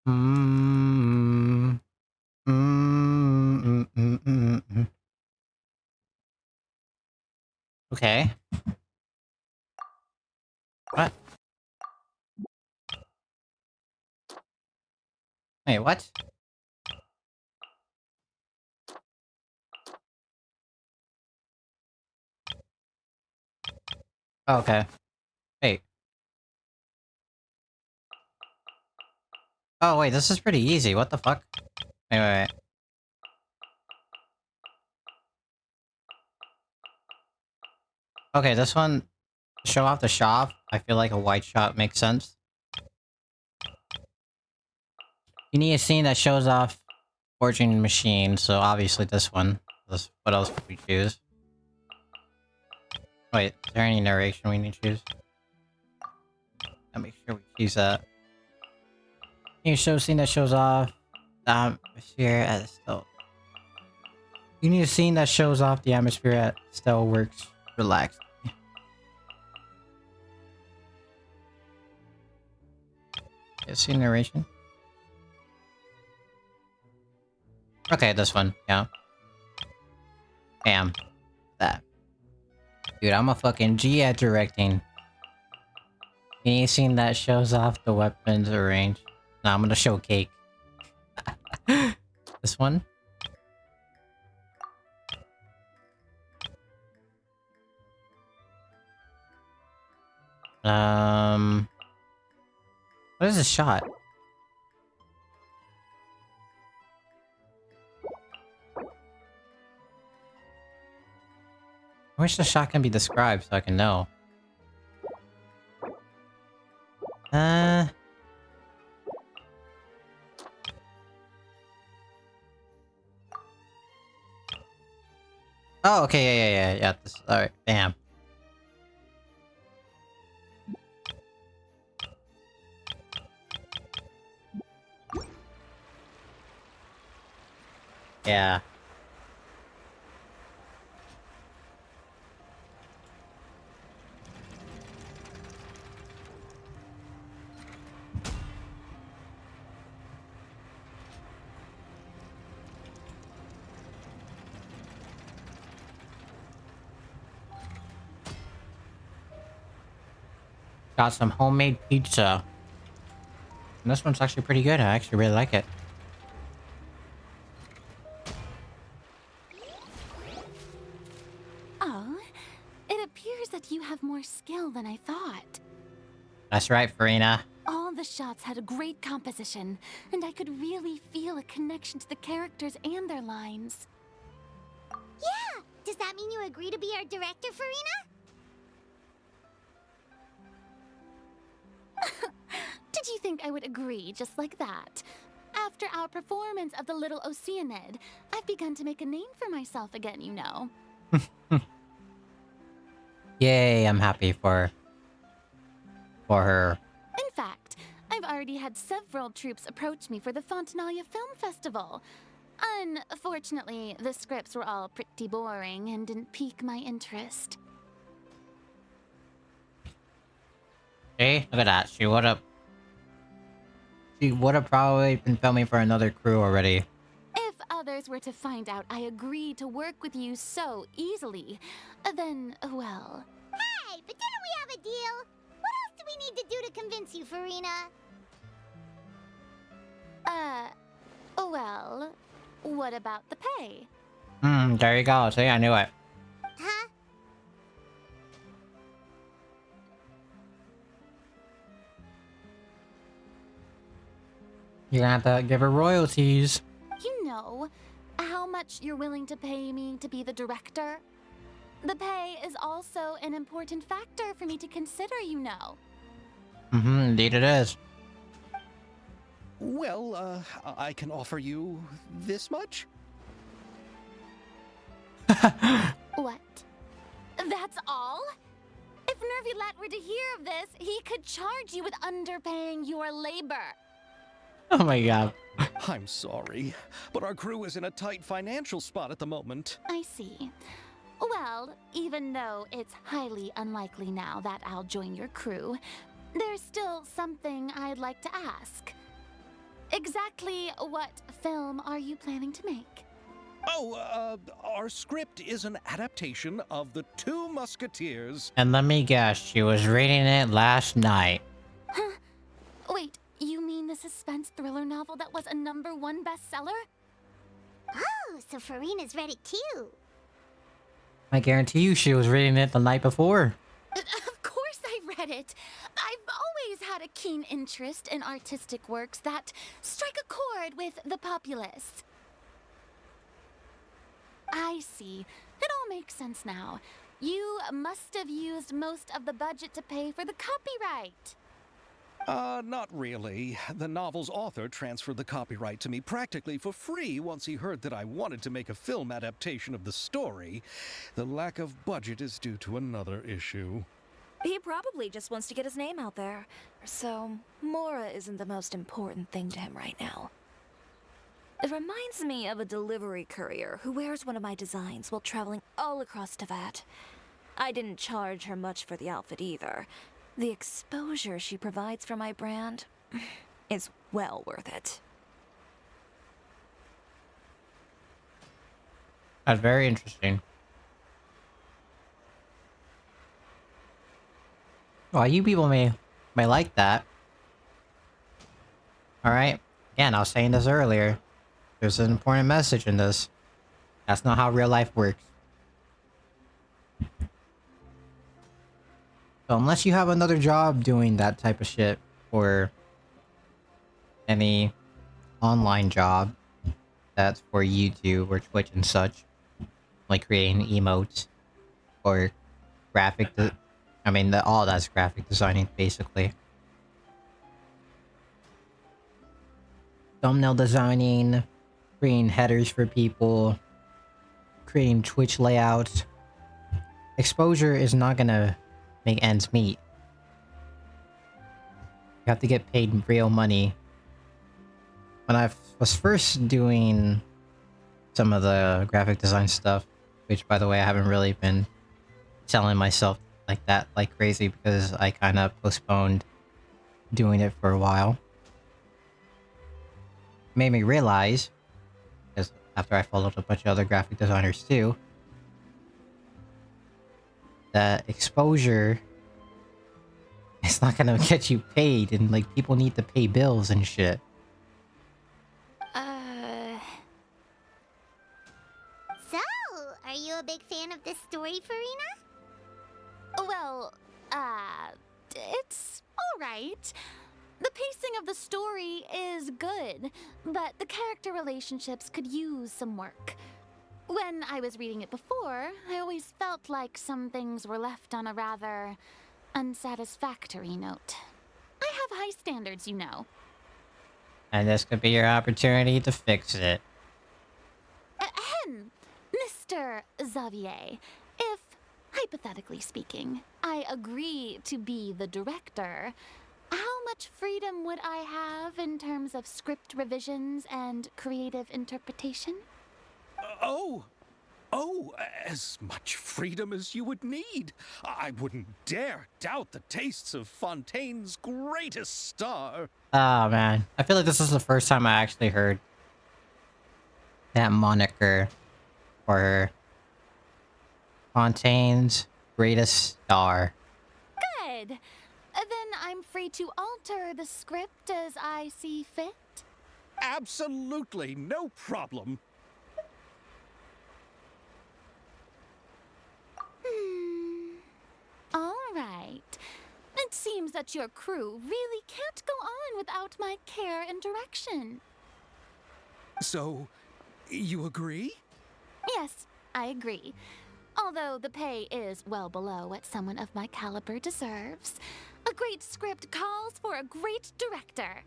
Speaker 1: Mm, Okay. What? Wait, what? Oh, okay. Wait. Oh, wait, this is pretty easy. What the fuck? Wait. Okay, this one, show off the shop. I feel like a white shot makes sense. You need a scene that shows off forging machine, so obviously this one. What else would we choose? Wait, is there any narration we need to choose? I'll make sure we choose that. You need to show a scene that shows off the atmosphere at Stell. You need a scene that shows off the atmosphere at Stell Works Relaxed. Scene narration. Okay, this one, yeah. Bam. That. Dude, I'm a fucking G at directing. Any scene that shows off the weapons or range. Nah, I'm gonna show cake. This one? What is this shot? I wish the shot can be described so I can know. Oh, okay, yeah. Alright, damn. Yeah. Got some homemade pizza. And this one's actually pretty good. I actually really like it.
Speaker 7: Oh, it appears that you have more skill than I thought.
Speaker 1: That's right, Farina.
Speaker 7: All the shots had a great composition, and I could really feel a connection to the characters and their lines.
Speaker 2: Yeah! Does that mean you agree to be our director, Farina?
Speaker 7: Did you think I would agree just like that? After our performance of the Little Oceanid, I've begun to make a name for myself again, you know.
Speaker 1: Yay, I'm happy for her.
Speaker 7: In fact, I've already had several troops approach me for the Fontanalia Film Festival. Unfortunately, the scripts were all pretty boring and didn't pique my interest.
Speaker 1: See? Look at that. She would have probably been filming for another crew already.
Speaker 7: If others were to find out I agreed to work with you so easily, then, well...
Speaker 2: Hey, but didn't we have a deal? What else do we need to do to convince you, Farina?
Speaker 7: Well, what about the pay?
Speaker 1: There you go. See, I knew it.
Speaker 2: Huh?
Speaker 1: You're gonna have to give her royalties.
Speaker 7: You know, how much you're willing to pay me to be the director? The pay is also an important factor for me to consider, you know.
Speaker 1: Indeed it is.
Speaker 4: Well, I can offer you this much?
Speaker 7: What? That's all? If Nervylat were to hear of this, he could charge you with underpaying your labor.
Speaker 1: Oh my god.
Speaker 4: I'm sorry, but our crew is in a tight financial spot at the moment.
Speaker 7: I see. Well, even though it's highly unlikely now that I'll join your crew, there's still something I'd like to ask. Exactly what film are you planning to make?
Speaker 4: Oh, our script is an adaptation of The Two Musketeers.
Speaker 1: And let me guess, she was reading it last night.
Speaker 7: Huh? Wait, you mean the suspense thriller novel that was a #1 bestseller?
Speaker 2: Oh, so Farina's read it too.
Speaker 1: I guarantee you she was reading it the night before.
Speaker 7: Of course I read it. I've always had a keen interest in artistic works that strike a chord with the populace. I see. It all makes sense now. You must have used most of the budget to pay for the copyright.
Speaker 4: Not really. The novel's author transferred the copyright to me practically for free once he heard that I wanted to make a film adaptation of the story. The lack of budget is due to another issue.
Speaker 9: He probably just wants to get his name out there. So, Mora isn't the most important thing to him right now. It reminds me of a delivery courier who wears one of my designs while traveling all across Teyvat. I didn't charge her much for the outfit either. The exposure she provides for my brand is well worth it.
Speaker 1: That's very interesting. Well, you people may like that. Alright? Again, I was saying this earlier. There's an important message in this. That's not how real life works. So unless you have another job doing that type of shit, or any online job that's for YouTube or Twitch and such, like creating emotes or I mean, all that's graphic designing, basically. Thumbnail designing, creating headers for people, creating Twitch layouts. Exposure is not gonna make ends meet. You have to get paid real money. When I was first doing some of the graphic design stuff, which by the way I haven't really been selling myself like that like crazy because I kind of postponed doing it for a while. Made me realize, because after I followed a bunch of other graphic designers too, that exposure is not gonna get you paid, and like people need to pay bills and shit.
Speaker 2: So, are you a big fan of this story, Farina?
Speaker 3: Well, it's alright. The pacing of the story is good, but the character relationships could use some work. When I was reading it before, I always felt like some things were left on a rather unsatisfactory note. I have high standards, you know.
Speaker 1: And this could be your opportunity to fix it.
Speaker 3: Ahem, Mr. Xavier, if, hypothetically speaking, I agree to be the director, how much freedom would I have in terms of script revisions and creative interpretation?
Speaker 4: As much freedom as you would need. I wouldn't dare doubt the tastes of Fontaine's greatest star.
Speaker 1: Oh man, I feel like this is the first time I actually heard that moniker for her. Fontaine's greatest star.
Speaker 3: Good. Then I'm free to alter the script as I see fit.
Speaker 4: Absolutely, no problem.
Speaker 3: All right. It seems that your crew really can't go on without my care and direction.
Speaker 4: So, you agree?
Speaker 3: Yes, I agree. Although the pay is well below what someone of my caliber deserves. A great script calls for a great director.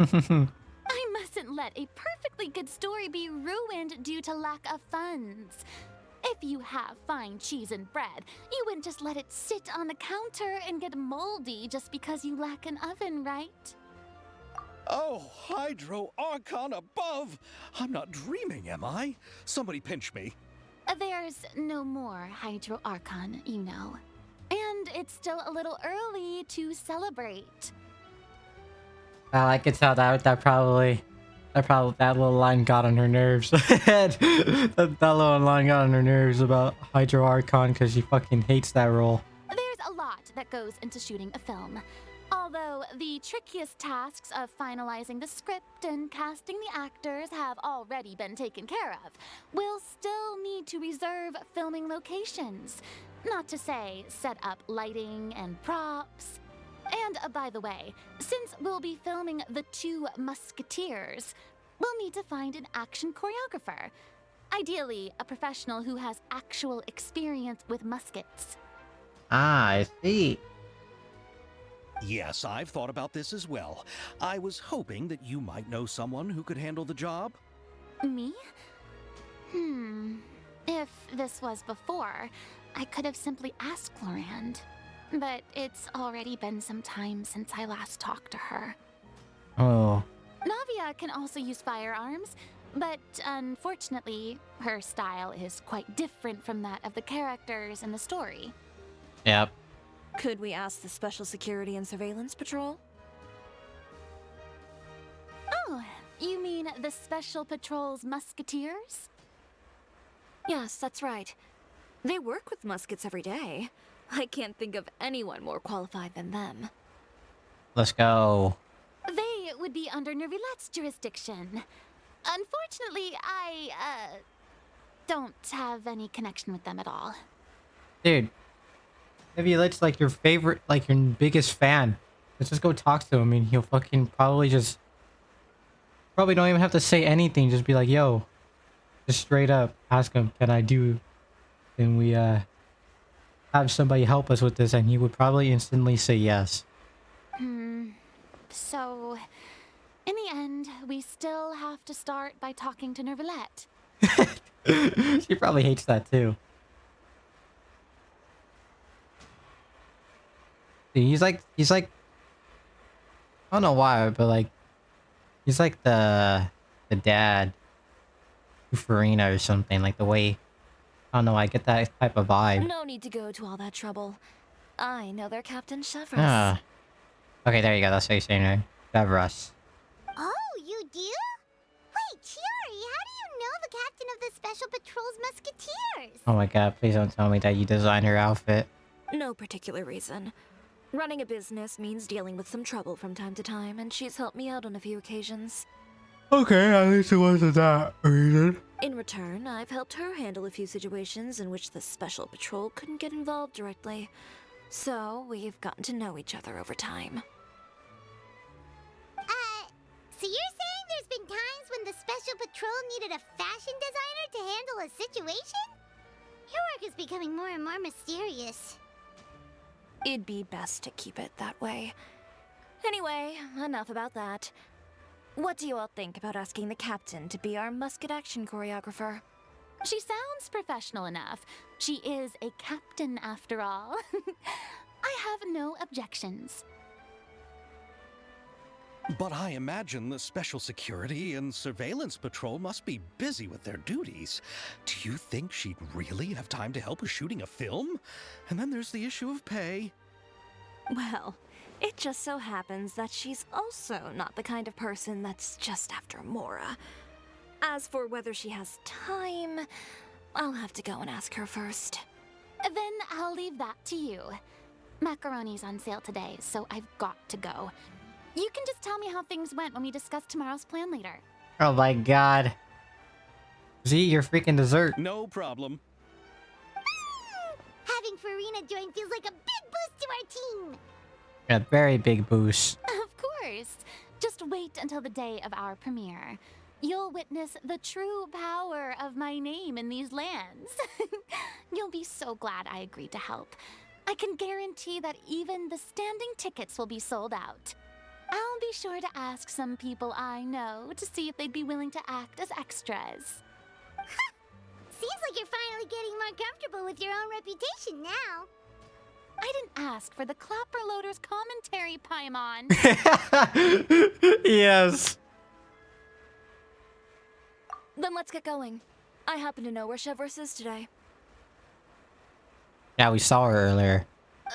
Speaker 3: I mustn't let a perfectly good story be ruined due to lack of funds. If you have fine cheese and bread, you wouldn't just let it sit on the counter and get moldy just because you lack an oven, right?
Speaker 4: Oh, Hydro Archon above! I'm not dreaming, am I? Somebody pinch me.
Speaker 3: There's no more Hydro Archon, you know. And it's still a little early to celebrate.
Speaker 1: Well, I could tell that that little line got on her nerves. that little line got on her nerves about Hydro Archon because she fucking hates that role.
Speaker 3: There's a lot that goes into shooting a film. Although the trickiest tasks of finalizing the script and casting the actors have already been taken care of, we'll still need to reserve filming locations. Not to say set up lighting and props. And by the way, since we'll be filming The Two Musketeers, we'll need to find an action choreographer. Ideally, a professional who has actual experience with muskets.
Speaker 1: Ah, I see.
Speaker 4: Yes, I've thought about this as well. I was hoping that you might know someone who could handle the job.
Speaker 3: Me? If this was before, I could have simply asked Florand. But it's already been some time since I last talked to her.
Speaker 1: Oh.
Speaker 3: Navia can also use firearms, but unfortunately, her style is quite different from that of the characters in the story.
Speaker 1: Yep.
Speaker 9: Could we ask the Special Security and Surveillance Patrol?
Speaker 3: Oh, you mean the Special Patrol's Musketeers?
Speaker 9: Yes, that's right. They work with muskets every day. I can't think of anyone more qualified than them.
Speaker 1: Let's go.
Speaker 3: They would be under Nervilette's jurisdiction. Unfortunately, I, don't have any connection with them at all.
Speaker 1: Dude, Maybe Let's like your favorite, like your biggest fan. Let's just go talk to him and he'll fucking probably just, probably don't even have to say anything. Just be like, yo, just straight up ask him, can we, have somebody help us with this? And he would probably instantly say yes.
Speaker 10: So, in the end, we still have to start by talking to Nervalette.
Speaker 1: She probably hates that too. Dude, he's like, I don't know why, but like, he's like the dad to Farina or something. Like the way, I don't know, I get that type of vibe.
Speaker 9: No need to go to all that trouble. I know their Captain Chevron.
Speaker 1: Ah. Okay, there you go. That's how you're saying it. Davros.
Speaker 2: Oh, you do? Wait, Chiori, how do you know the captain of the Special Patrol's Musketeers?
Speaker 1: Oh my god, please don't tell me that you designed her outfit.
Speaker 9: No particular reason. Running a business means dealing with some trouble from time to time, and she's helped me out on a few occasions.
Speaker 1: Okay, at least it wasn't that reason.
Speaker 9: In return, I've helped her handle a few situations in which the Special Patrol couldn't get involved directly. So, we've gotten to know each other over time.
Speaker 2: So you're saying there's been times when the Special Patrol needed a fashion designer to handle a situation? Your work is becoming more and more mysterious.
Speaker 9: It'd be best to keep it that way. Anyway, enough about that. What do you all think about asking the captain to be our musket action choreographer?
Speaker 10: She sounds professional enough. She is a captain after all. I have no objections.
Speaker 4: But I imagine the Special Security and Surveillance Patrol must be busy with their duties. Do you think she'd really have time to help with shooting a film? And then there's the issue of pay.
Speaker 9: Well, it just so happens that she's also not the kind of person that's just after Mora. As for whether she has time, I'll have to go and ask her first.
Speaker 10: Then I'll leave that to you. Macaroni's on sale today, so I've got to go. You can just tell me how things went when we discuss tomorrow's plan later.
Speaker 1: Oh my god. Z, your freaking dessert.
Speaker 4: No problem.
Speaker 2: Having Farina join feels like a big boost to our team.
Speaker 1: A very big boost.
Speaker 10: Of course. Just wait until the day of our premiere. You'll witness the true power of my name in these lands. You'll be so glad I agreed to help. I can guarantee that even the standing tickets will be sold out. I'll be sure to ask some people I know to see if they'd be willing to act as extras.
Speaker 2: Seems like you're finally getting more comfortable with your own reputation now.
Speaker 10: I didn't ask for the Clapper Loader's commentary, Paimon.
Speaker 1: Yes.
Speaker 9: Then let's get going. I happen to know where Chevron is today.
Speaker 1: Yeah, we saw her earlier.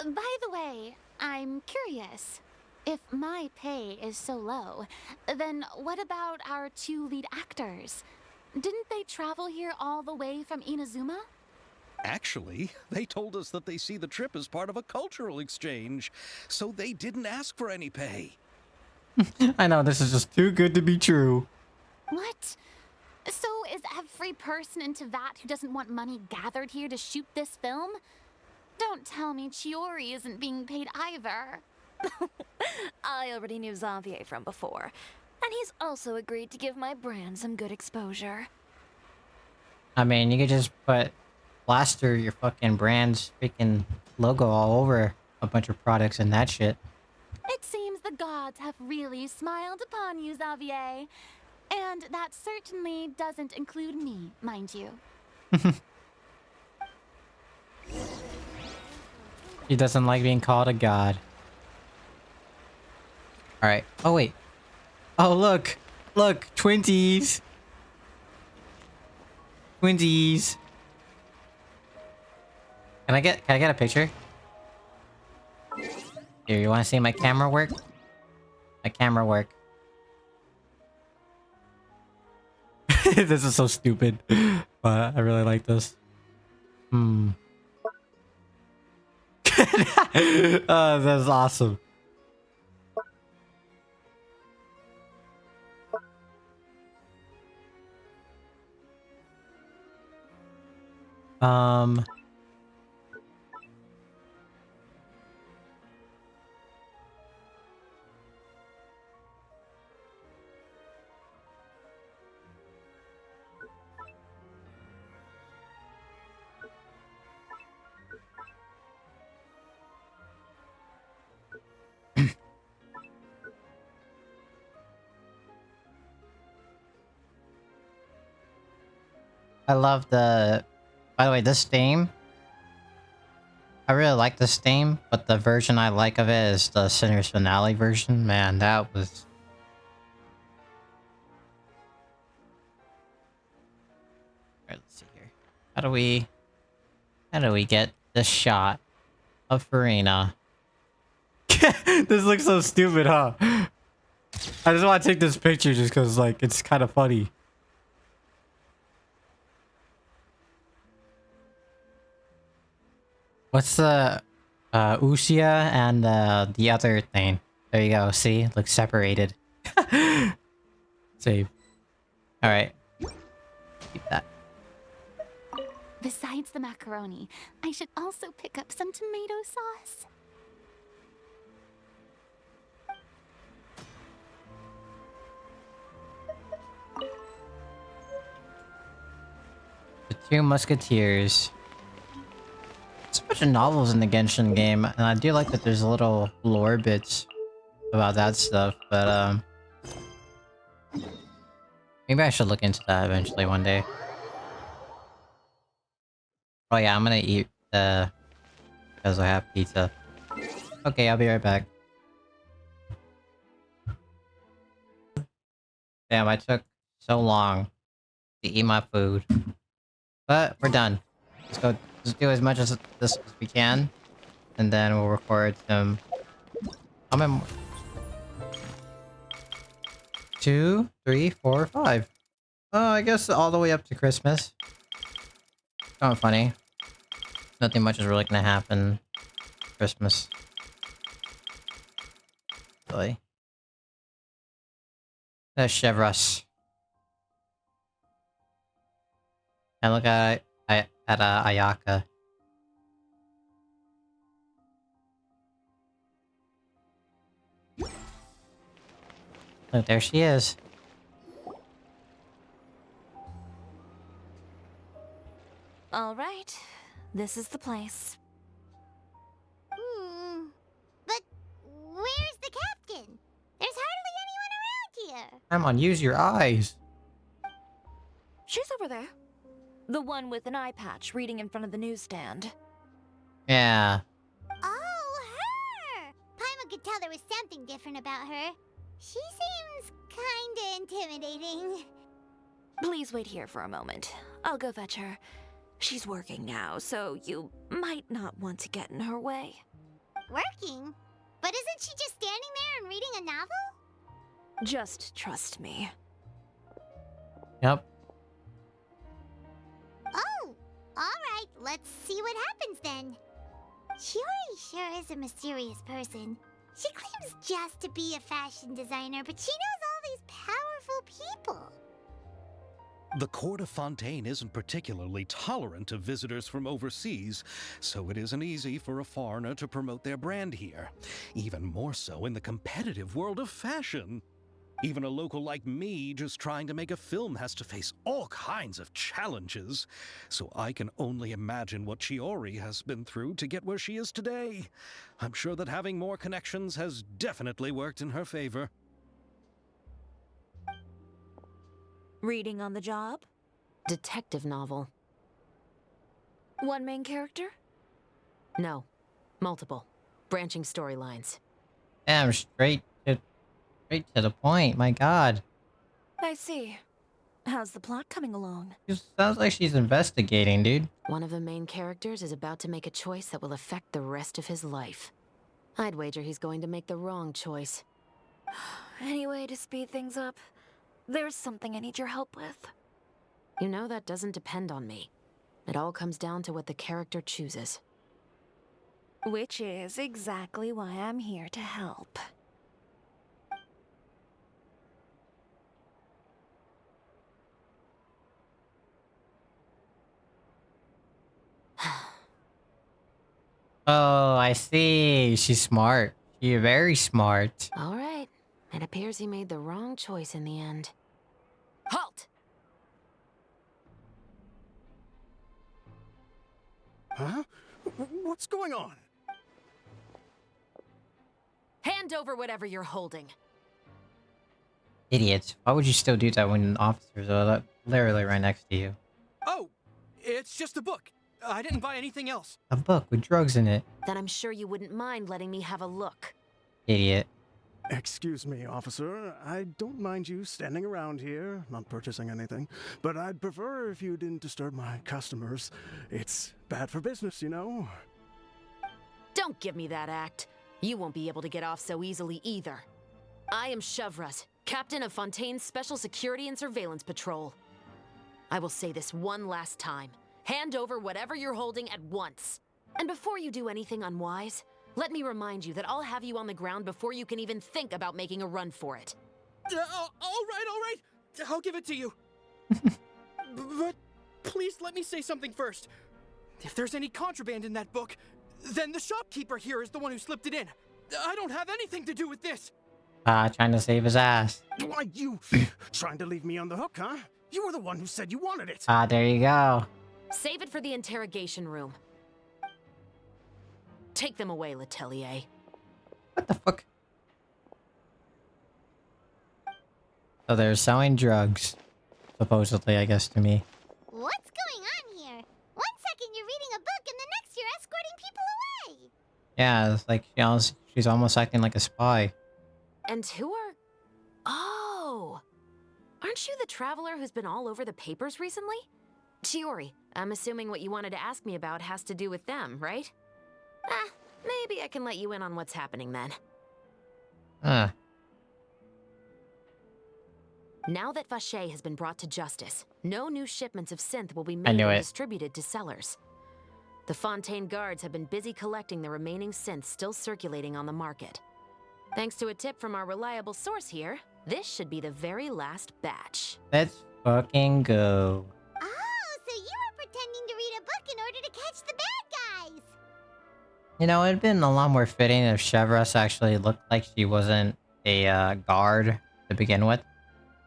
Speaker 10: By the way, I'm curious. If my pay is so low, then what about our two lead actors? Didn't they travel here all the way from Inazuma?
Speaker 4: Actually, they told us that they see the trip as part of a cultural exchange, so they didn't ask for any pay.
Speaker 1: I know, this is just too good to be true.
Speaker 10: What? So is every person in Teyvat who doesn't want money gathered here to shoot this film? Don't tell me Chiori isn't being paid either.
Speaker 9: I already knew Xavier from before, and he's also agreed to give my brand some good exposure.
Speaker 1: I mean, you could just plaster your fucking brand's freaking logo all over a bunch of products and that shit.
Speaker 10: It seems the gods have really smiled upon you, Xavier. And that certainly doesn't include me, mind you.
Speaker 1: He doesn't like being called a god. Alright. Oh, wait. Oh, look. Look. Twinsies. Twinsies. Can I get a picture? Here, you want to see my camera work? My camera work. This is so stupid. But I really like this. Oh, that's awesome. I love the... By the way, this theme... I really like this theme, but the version I like of it is the Sinner's Finale version. Man, that was... Alright, let's see here. How do we get this shot of Farina? This looks so stupid, huh? I just want to take this picture just because, like, it's kind of funny. What's the Usia and the other thing? There you go. See, looks separated. Save. All right. Keep that.
Speaker 10: Besides the macaroni, I should also pick up some tomato sauce.
Speaker 1: The Two Musketeers. There's a bunch of novels in the Genshin game, and I do like that there's little lore bits about that stuff, but maybe I should look into that eventually one day. Oh yeah, I'm gonna eat because I have pizza. Okay, I'll be right back. Damn, I took so long to eat my food. But we're done. Let's do as much as this as we can. And then we'll record some... How many... 2, 3, 4, 5. Oh, I guess all the way up to Christmas. Kind of funny. Nothing much is really gonna happen Christmas. Really. There's Chevros. And look at Ayaka. Look, there she is.
Speaker 9: All right, this is the place.
Speaker 2: But where's the captain? There's hardly anyone around here.
Speaker 1: Come on, use your eyes.
Speaker 9: She's over there. The one with an eye patch reading in front of the newsstand.
Speaker 1: Yeah.
Speaker 2: Oh, her! Paimon could tell there was something different about her. She seems kinda intimidating.
Speaker 9: Please wait here for a moment. I'll go fetch her. She's working now, so you might not want to get in her way.
Speaker 2: Working? But isn't she just standing there and reading a novel?
Speaker 9: Just trust me.
Speaker 1: Yep.
Speaker 2: Oh, alright, let's see what happens then. Shiori sure is a mysterious person. She claims just to be a fashion designer, but she knows all these powerful people.
Speaker 4: The court of Fontaine isn't particularly tolerant of visitors from overseas, so it isn't easy for a foreigner to promote their brand here. Even more so in the competitive world of fashion. Even a local like me just trying to make a film has to face all kinds of challenges. So I can only imagine what Shiori has been through to get where she is today. I'm sure that having more connections has definitely worked in her favor.
Speaker 9: Reading on the job?
Speaker 11: Detective novel.
Speaker 9: One main character?
Speaker 11: No. Multiple. Branching storylines.
Speaker 1: Damn, straight to the point. My God.
Speaker 9: I see. How's the plot coming along?
Speaker 1: She sounds like she's investigating, dude.
Speaker 11: One of the main characters is about to make a choice that will affect the rest of his life. I'd wager he's going to make the wrong choice.
Speaker 9: Any way to speed things up? There's something I need your help with.
Speaker 11: You know that doesn't depend on me. It all comes down to what the character chooses.
Speaker 9: Which is exactly why I'm here to help.
Speaker 1: Oh, I see. She's smart. She's very smart.
Speaker 11: All right. It appears he made the wrong choice in the end. Halt!
Speaker 5: Huh? What's going on?
Speaker 11: Hand over whatever you're holding.
Speaker 1: Idiot. Why would you still do that when officers are literally right next to you?
Speaker 12: Oh, it's just a book. I didn't buy anything else.
Speaker 1: A book with drugs in it.
Speaker 11: Then I'm sure you wouldn't mind letting me have a look.
Speaker 1: Idiot.
Speaker 13: Excuse me, officer. I don't mind you standing around here, not purchasing anything, but I'd prefer if you didn't disturb my customers. It's bad for business, you know?
Speaker 11: Don't give me that act. You won't be able to get off so easily either. I am Chevraz, captain of Fontaine's Special Security and Surveillance Patrol. I will say this one last time. Hand over whatever you're holding at once. And before you do anything unwise, let me remind you that I'll have you on the ground before you can even think about making a run for it.
Speaker 12: All right. I'll give it to you. But please let me say something first. If there's any contraband in that book, then the shopkeeper here is the one who slipped it in. I don't have anything to do with this.
Speaker 1: Trying to save his ass.
Speaker 13: Why, you trying to leave me on the hook, huh? You were the one who said you wanted it.
Speaker 1: There you go.
Speaker 11: Save it for the interrogation room. Take them away, Letelier.
Speaker 1: What the fuck? So they're selling drugs. Supposedly, I guess, to me.
Speaker 2: What's going on here? One second you're reading a book and the next you're escorting people away.
Speaker 1: Yeah, it's like, you know, she's almost acting like a spy.
Speaker 11: And who are... Oh! Aren't you the traveler who's been all over the papers recently? Chiori, I'm assuming what you wanted to ask me about has to do with them, right? Maybe I can let you in on what's happening then. Now that Vache has been brought to justice, no new shipments of synth will be made and distributed to sellers. The Fontaine guards have been busy collecting the remaining synths still circulating on the market. Thanks to a tip from our reliable source here, this should be the very last batch.
Speaker 1: Let's fucking go.
Speaker 2: Oh, so you were pretending to read a book in order to catch the bad guys.
Speaker 1: You know, it'd been a lot more fitting if Chevraz actually looked like she wasn't a guard to begin with.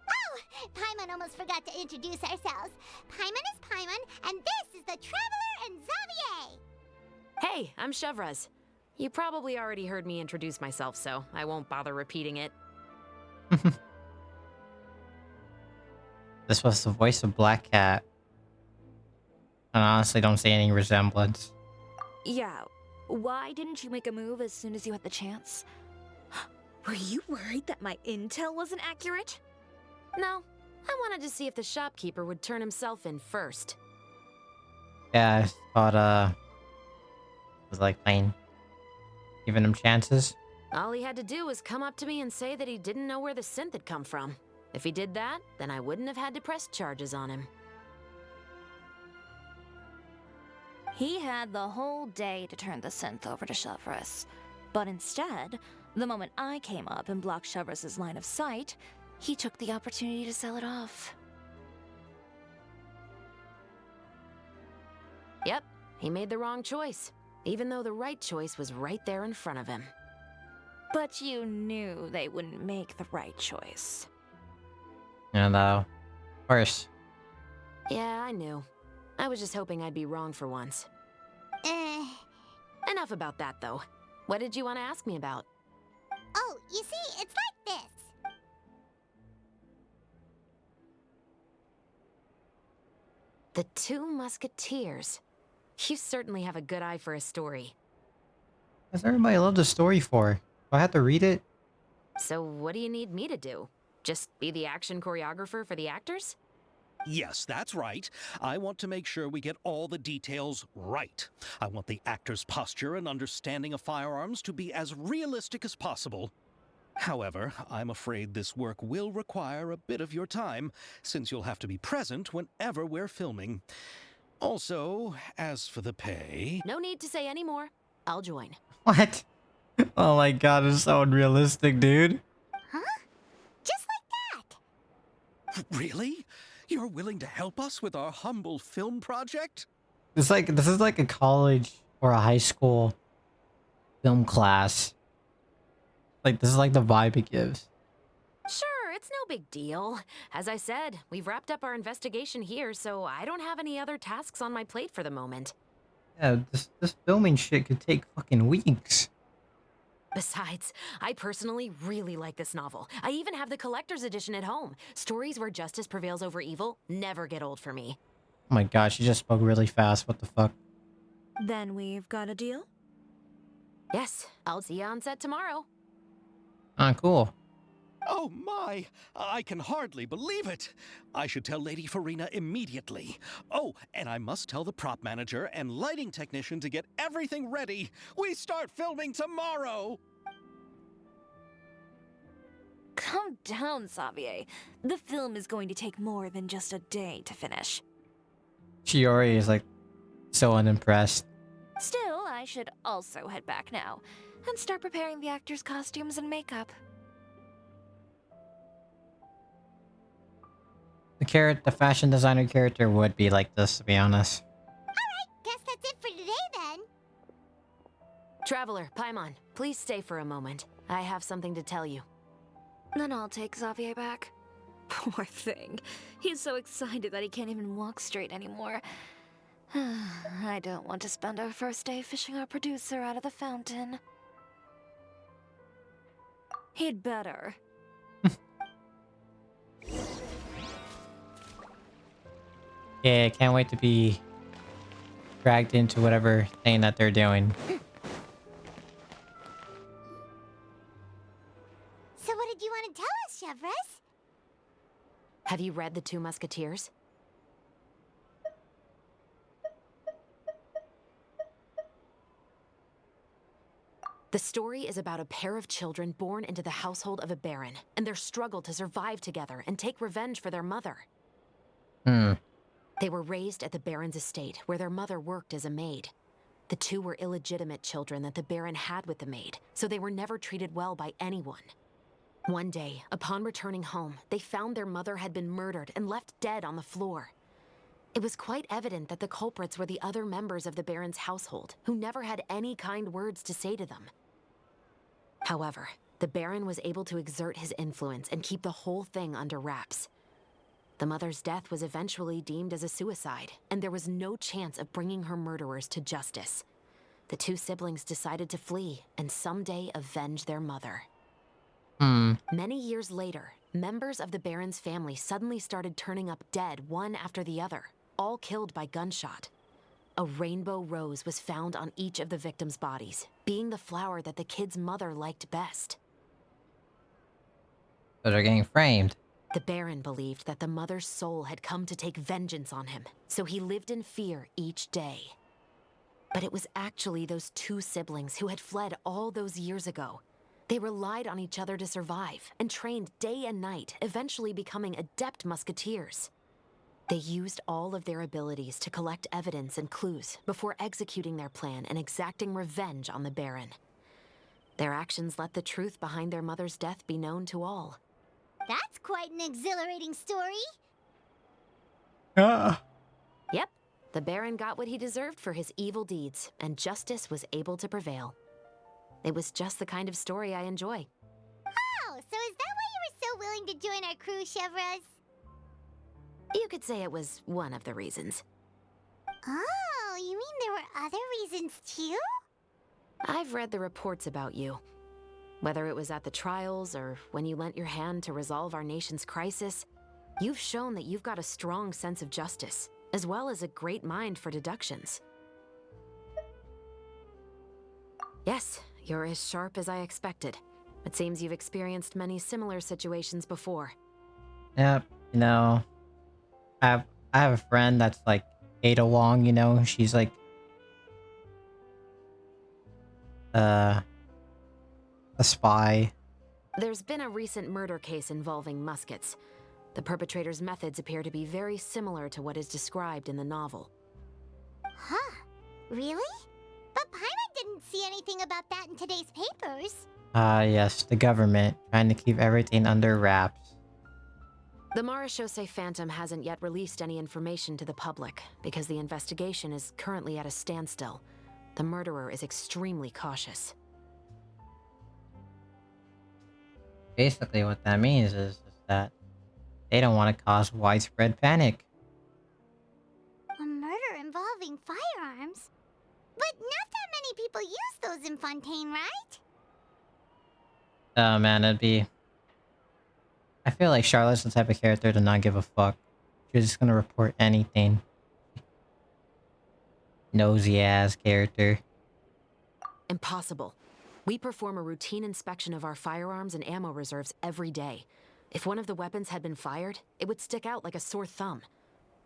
Speaker 2: Oh, Paimon almost forgot to introduce ourselves. Paimon is Paimon, and this is the Traveler and Xavier.
Speaker 11: Hey, I'm Chevraz. You probably already heard me introduce myself, so I won't bother repeating it.
Speaker 1: This was the voice of Black Cat. I honestly don't see any resemblance.
Speaker 9: Yeah, why didn't you make a move as soon as you had the chance? Were you worried that my intel wasn't accurate?
Speaker 11: No, I wanted to see if the shopkeeper would turn himself in first.
Speaker 1: Yeah, I thought, was like playing, giving him chances.
Speaker 11: All he had to do was come up to me and say that he didn't know where the synth had come from. If he did that, then I wouldn't have had to press charges on him.
Speaker 9: He had the whole day to turn the synth over to Chevraz. But instead, the moment I came up and blocked Chevraz's line of sight, he took the opportunity to sell it off.
Speaker 11: Yep, he made the wrong choice, even though the right choice was right there in front of him.
Speaker 9: But you knew they wouldn't make the right choice.
Speaker 1: And, of course.
Speaker 11: Yeah, I knew. I was just hoping I'd be wrong for once. Enough about that, though. What did you want to ask me about?
Speaker 2: Oh, you see, it's like this.
Speaker 11: The Two Musketeers. You certainly have a good eye for a story.
Speaker 1: What's everybody love the story for? Do I have to read it?
Speaker 11: So what do you need me to do? Just be the action choreographer for the actors?
Speaker 4: Yes, that's right. I want to make sure we get all the details right. I want the actor's posture and understanding of firearms to be as realistic as possible. However, I'm afraid this work will require a bit of your time, since you'll have to be present whenever we're filming. Also, as for the pay...
Speaker 11: No need to say any more. I'll join.
Speaker 1: What? Oh my god, it's so unrealistic, dude.
Speaker 2: Huh? Just like that.
Speaker 4: Really? You're willing to help us with our humble film project?
Speaker 1: It's like, this is like a college or a high school film class. Like, this is like the vibe it gives.
Speaker 11: Sure, it's no big deal. As I said, we've wrapped up our investigation here, so I don't have any other tasks on my plate for the moment.
Speaker 1: Yeah, this filming shit could take fucking weeks.
Speaker 11: Besides, I personally really like this novel. I even have the collector's edition at home. Stories where justice prevails over evil never get old for me.
Speaker 1: Oh my god, she just spoke really fast. What the fuck?
Speaker 9: Then we've got a deal?
Speaker 11: Yes, I'll see you on set tomorrow.
Speaker 1: Ah, cool.
Speaker 4: Oh my! I can hardly believe it! I should tell Lady Farina immediately. Oh, and I must tell the prop manager and lighting technician to get everything ready. We start filming tomorrow!
Speaker 9: Calm down, Xavier. The film is going to take more than just a day to finish.
Speaker 1: Shiori is like so unimpressed.
Speaker 9: Still, I should also head back now and start preparing the actors' costumes and makeup.
Speaker 1: The fashion designer character would be like this, to be honest.
Speaker 2: Alright, guess that's it for today then.
Speaker 11: Traveler, Paimon, please stay for a moment. I have something to tell you.
Speaker 9: Then I'll take Xavier back. Poor thing. He's so excited that he can't even walk straight anymore. I don't want to spend our first day fishing our producer out of the fountain. He'd better.
Speaker 1: Yeah, can't wait to be dragged into whatever thing that they're doing.
Speaker 2: So what did you want to tell us, Chevres?
Speaker 11: Have you read The Two Musketeers? The story is about a pair of children born into the household of a baron, and their struggle to survive together and take revenge for their mother. They were raised at the baron's estate, where their mother worked as a maid. The two were illegitimate children that the baron had with the maid, so they were never treated well by anyone. One day, upon returning home, they found their mother had been murdered and left dead on the floor. It was quite evident that the culprits were the other members of the baron's household, who never had any kind words to say to them. However, the baron was able to exert his influence and keep the whole thing under wraps. The mother's death was eventually deemed as a suicide, and there was no chance of bringing her murderers to justice. The two siblings decided to flee and someday avenge their mother. Many years later, members of the baron's family suddenly started turning up dead one after the other, all killed by gunshot. A rainbow rose was found on each of the victims' bodies, being the flower that the kid's mother liked best.
Speaker 1: So they're getting framed.
Speaker 11: The Baron believed that the mother's soul had come to take vengeance on him, so he lived in fear each day. But it was actually those two siblings who had fled all those years ago. They relied on each other to survive and trained day and night, eventually becoming adept musketeers. They used all of their abilities to collect evidence and clues before executing their plan and exacting revenge on the Baron. Their actions let the truth behind their mother's death be known to all.
Speaker 2: That's quite an exhilarating story.
Speaker 11: Yep, the Baron got what he deserved for his evil deeds, and justice was able to prevail. It was just the kind of story I enjoy.
Speaker 2: Oh, so is that why you were so willing to join our crew, Chevres?
Speaker 11: You could say it was one of the reasons.
Speaker 2: Oh, you mean there were other reasons too?
Speaker 11: I've read the reports about you. Whether it was at the trials or when you lent your hand to resolve our nation's crisis, you've shown that you've got a strong sense of justice, as well as a great mind for deductions. Yes, you're as sharp as I expected. It seems you've experienced many similar situations before.
Speaker 1: Yep, you know, I have a friend that's like Ada Wong, you know, she's like a spy.
Speaker 11: There's been a recent murder case involving muskets. The perpetrator's methods appear to be very similar to what is described in the novel.
Speaker 2: Huh? Really? But Paimon didn't see anything about that in today's papers.
Speaker 1: Yes, the government trying to keep everything under wraps.
Speaker 11: The Marechaussee Phantom hasn't yet released any information to the public because the investigation is currently at a standstill. The murderer is extremely cautious.
Speaker 1: Basically, what that means is that they don't want to cause widespread panic.
Speaker 2: A murder involving firearms? But not that many people use those in Fontaine, right?
Speaker 1: Oh man, it'd be... I feel like Charlotte's the type of character to not give a fuck. She's just gonna report anything. Nosy ass character.
Speaker 11: Impossible. We perform a routine inspection of our firearms and ammo reserves every day. If one of the weapons had been fired, it would stick out like a sore thumb.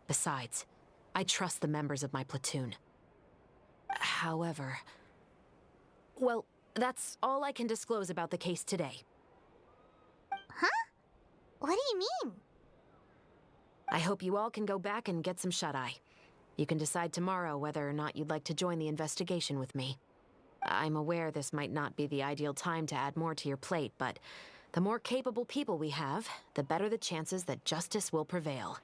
Speaker 11: Besides, I trust the members of my platoon. However... Well, that's all I can disclose about the case today.
Speaker 2: Huh? What do you mean?
Speaker 11: I hope you all can go back and get some shut-eye. You can decide tomorrow whether or not you'd like to join the investigation with me. I'm aware this might not be the ideal time to add more to your plate, but the more capable people we have, the better the chances that justice will prevail.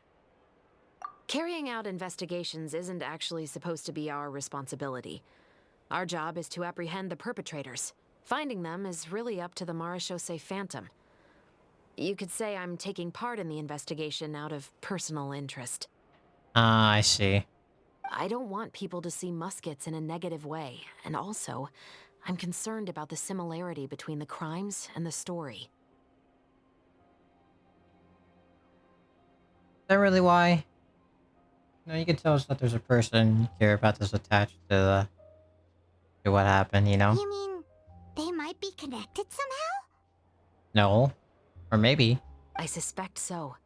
Speaker 11: Carrying out investigations isn't actually supposed to be our responsibility. Our job is to apprehend the perpetrators. Finding them is really up to the Marechaussee Phantom. You could say I'm taking part in the investigation out of personal interest.
Speaker 1: Ah, I see.
Speaker 11: I don't want people to see muskets in a negative way, and also, I'm concerned about the similarity between the crimes and the story.
Speaker 1: Is that really why? No, you can tell us that there's a person you care about that's attached to what happened, you know?
Speaker 2: You mean they might be connected somehow?
Speaker 1: No. Or maybe.
Speaker 11: I suspect so.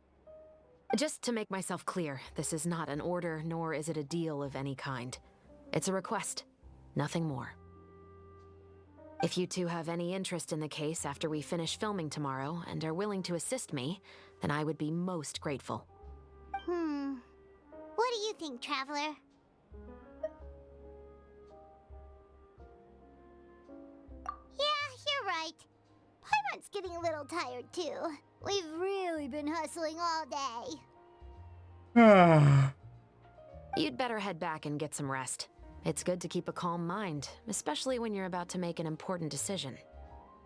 Speaker 11: Just to make myself clear, this is not an order, nor is it a deal of any kind. It's a request, nothing more. If you two have any interest in the case after we finish filming tomorrow and are willing to assist me, then I would be most grateful.
Speaker 2: What do you think, Traveler? Yeah, you're right. Paimon's getting a little tired too. We've really been hustling all day.
Speaker 11: You'd better head back and get some rest. It's good to keep a calm mind, especially when you're about to make an important decision.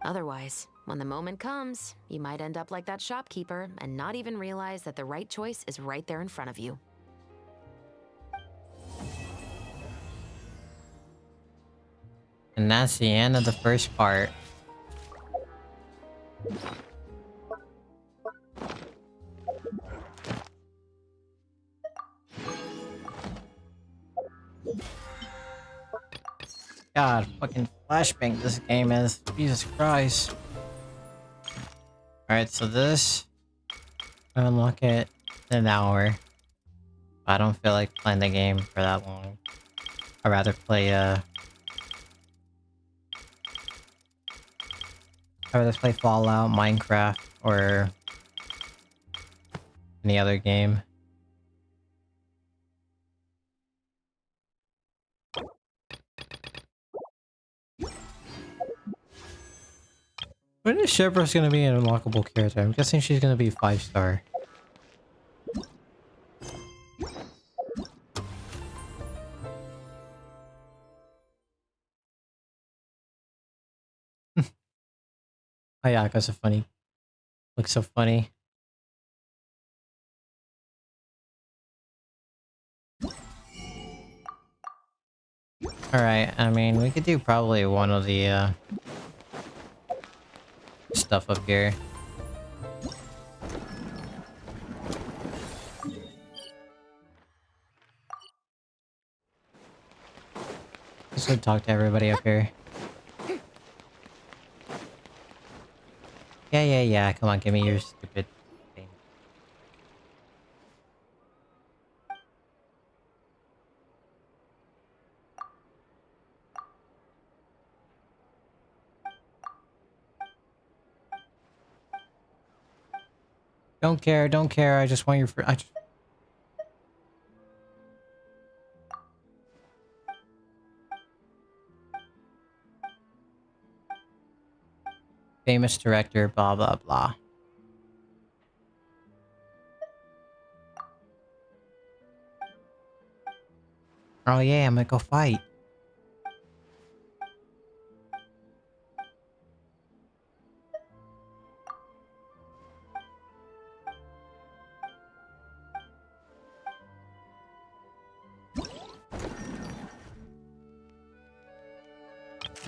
Speaker 11: Otherwise, when the moment comes, you might end up like that shopkeeper and not even realize that the right choice is right there in front of you.
Speaker 1: And that's the end of the first part. God, fucking flashbang this game is. Jesus Christ. Alright, so this... I'm gonna unlock it in an hour. I don't feel like playing the game for that long. I'd rather play, Fallout, Minecraft, or... any other game. When is Shivers gonna be an unlockable character? I'm guessing she's gonna be 5-star. Ayaka's so funny. Looks so funny. Alright, I mean, we could do probably one of the, stuff up here. Just go talk to everybody up here. Yeah. Come on, give me your stupid thing. Don't care. I just want your famous director, blah blah blah. Oh yeah, I'm gonna go fight.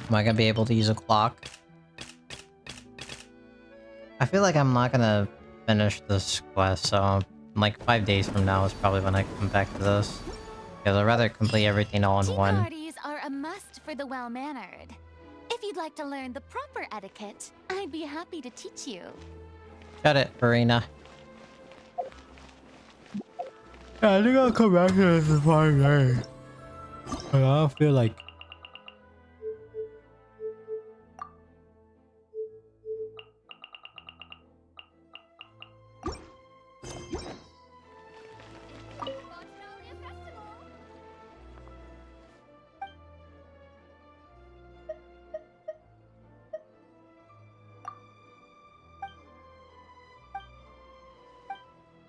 Speaker 1: Am I gonna be able to use a clock? I feel like I'm not gonna finish this quest, so like 5 days from now is probably when I come back to this. Because I'd rather complete everything all in
Speaker 10: Tea
Speaker 1: one.
Speaker 10: parties are a must for the well-mannered. If you'd like to learn the proper etiquette, I'd be happy to teach you.
Speaker 1: Shut it, Farina. Yeah, I think I'll come back to this in 5 days. I don't feel like...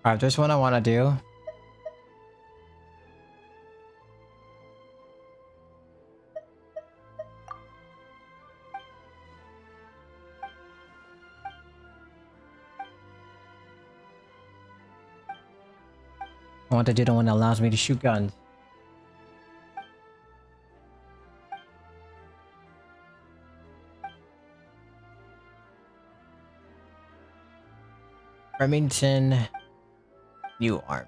Speaker 1: Alright, there's one I want to do. I want to do the one that allows me to shoot guns. Remington New Arm.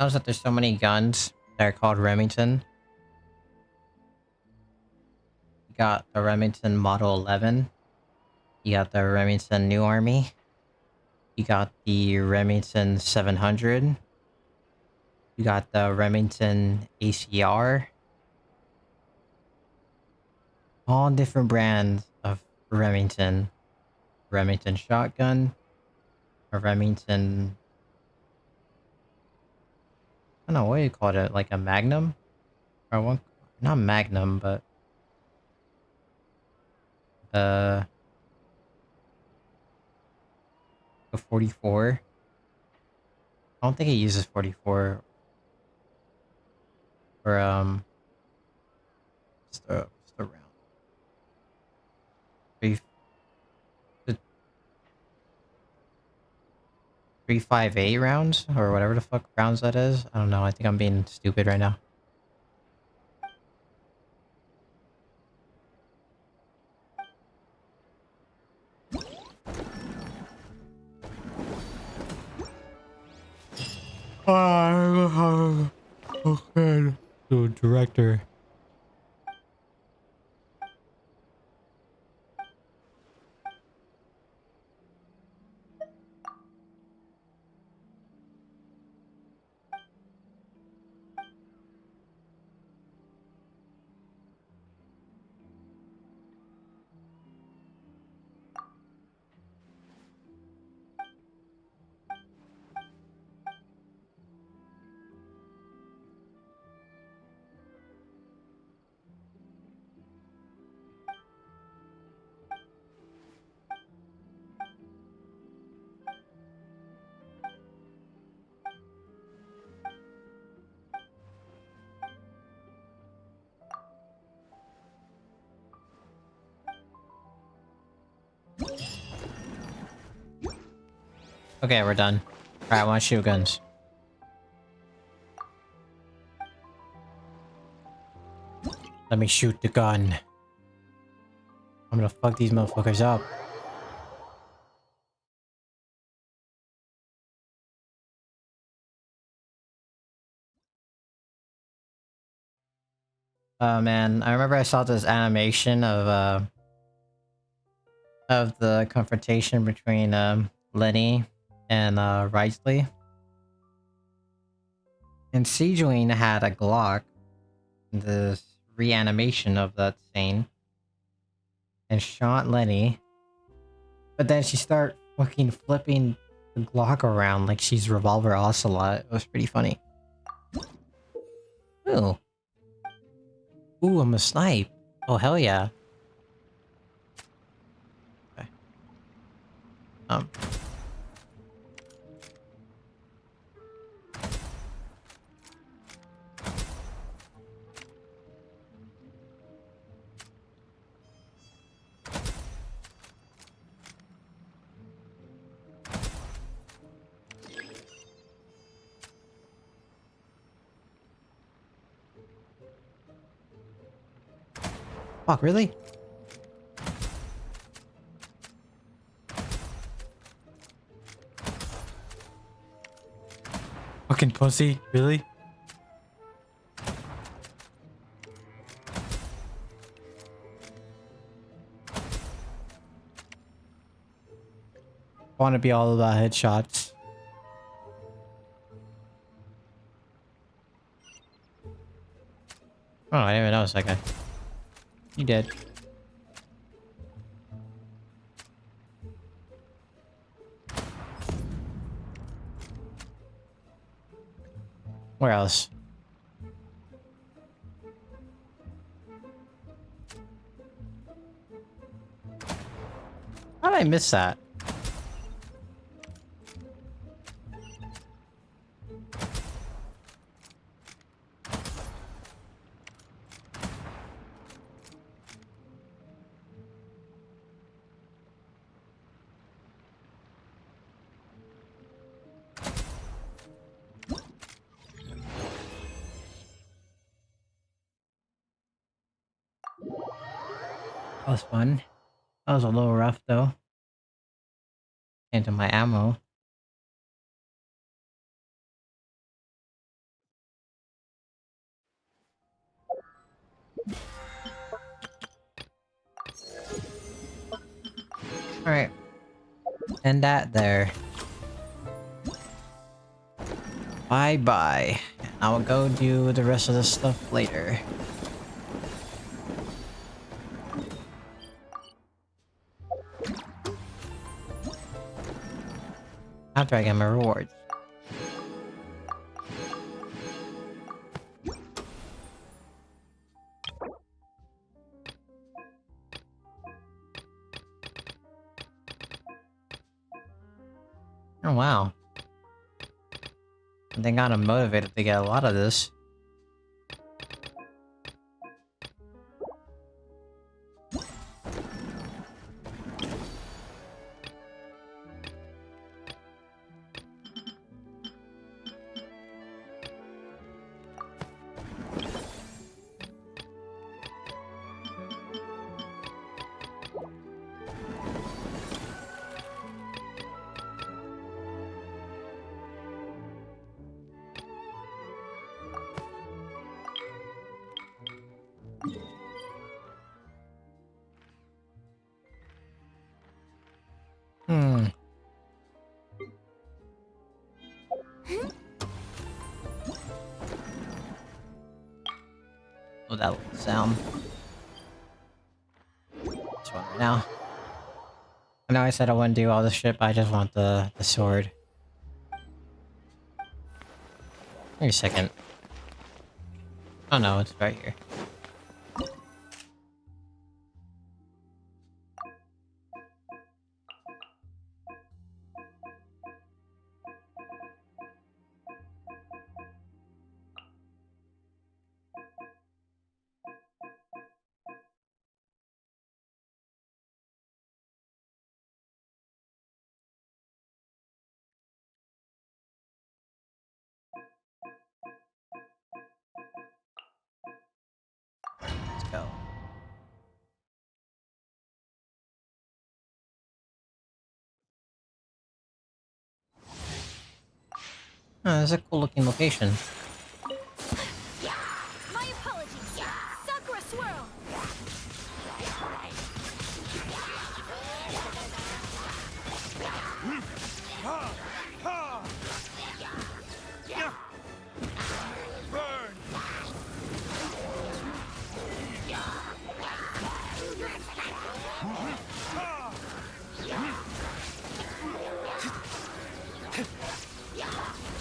Speaker 1: Notice that there's so many guns that are called Remington. You got the Remington Model 11. You got the Remington New Army. You got the Remington 700. You got the Remington ACR. All different brands of Remington. Remington shotgun. A Remington... I don't know, what do you call it? Like a Magnum? Or one... Not Magnum, but... A 44. I don't think it uses 44. Or, what's the round? 358 rounds? Or whatever the fuck rounds that is? I don't know, I think I'm being stupid right now. Okay. So, director. Okay, we're done. Alright, I want to shoot guns. Let me shoot the gun. I'm gonna fuck these motherfuckers up. Oh man, I remember I saw this animation of the confrontation between Lenny and Wrightsley. And Sejuine had a Glock, this reanimation of that scene, and shot Lenny. But then she started fucking flipping the Glock around like she's Revolver Ocelot. It was pretty funny. Ooh. Ooh, I'm a snipe. Oh, hell yeah. Okay. Fuck, really? Fucking pussy, really? I want to be all about headshots. Oh, I didn't even notice that guy. He did. Where else? How did I miss that? That was fun. That was a little rough though. Into my ammo. Alright. And that there. Bye bye. I'll go do the rest of this stuff later. After I get my rewards. Oh wow. They got him motivated to get a lot of this. Hmm. Oh, that little sound. This one right now. I know I said I wouldn't do all this shit, but I just want the sword. Wait a second. Oh no, it's right here. Let's go. Oh, that's a cool looking location.
Speaker 3: My apologies. Sakura Swirl.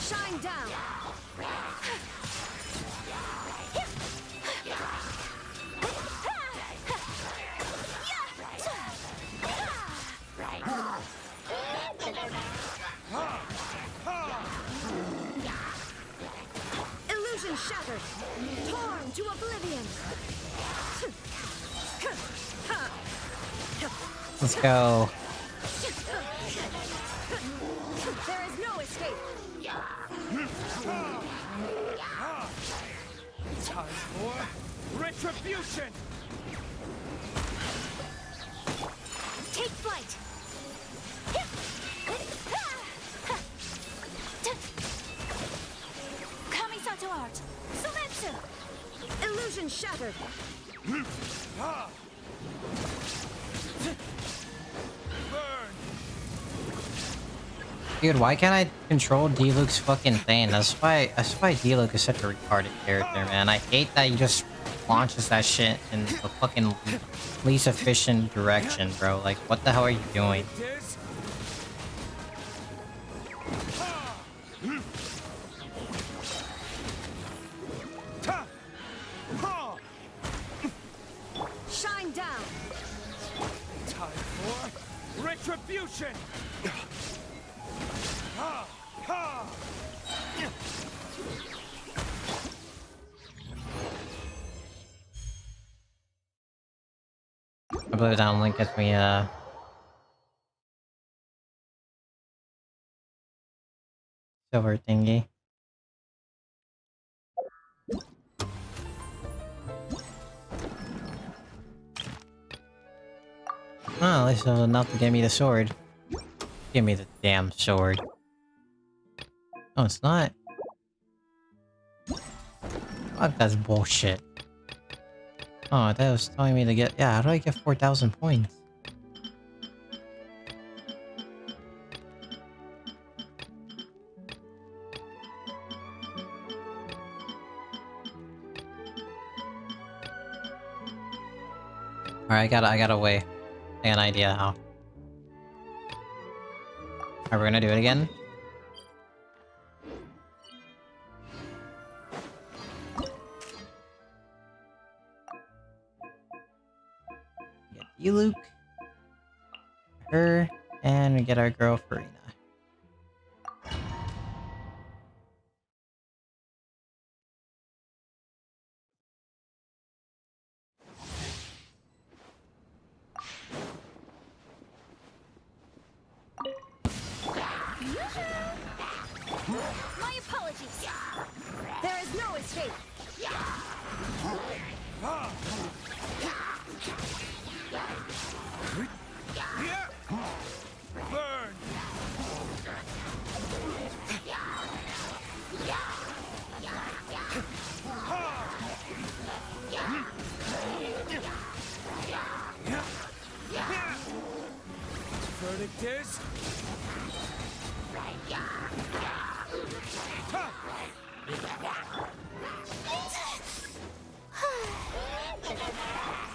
Speaker 3: Shine down. Illusion shattered. Torn to oblivion.
Speaker 1: Let's go.
Speaker 3: There is no escape.
Speaker 12: Time for retribution!
Speaker 11: shattered.
Speaker 1: Dude, why can't I control D-Luke's fucking thing? That's why D-Luke is such a retarded character, man. I hate that he just launches that shit in the fucking least efficient direction, bro. Like, what the hell are you doing?
Speaker 11: Shine down.
Speaker 4: Time for retribution!
Speaker 1: I believe down link gets me silver thingy. Oh, at least it was enough to give me the sword. Give me the damn sword. No, it's not. Fuck, that's bullshit. Oh, that was telling me to get... Yeah, how do I get 4,000 points? Alright, I got a way. I got an idea how. Are we gonna do it again? Get you, Luke. Her, and we get our girl Farina.
Speaker 3: My apologies. There is no escape.
Speaker 4: Burn! Verdict is...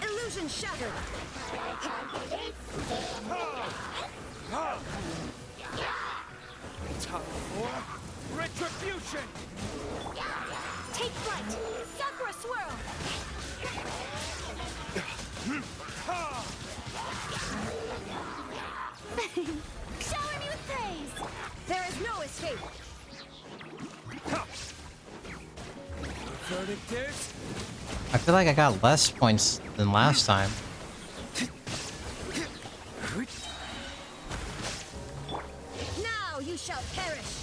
Speaker 11: Illusion shattered.
Speaker 4: Time for retribution!
Speaker 3: Take flight. Sakura swirl. Shower me with praise.
Speaker 11: There is no escape.
Speaker 4: Verdict is...
Speaker 1: I feel like I got less points than last time.
Speaker 11: Now you shall perish.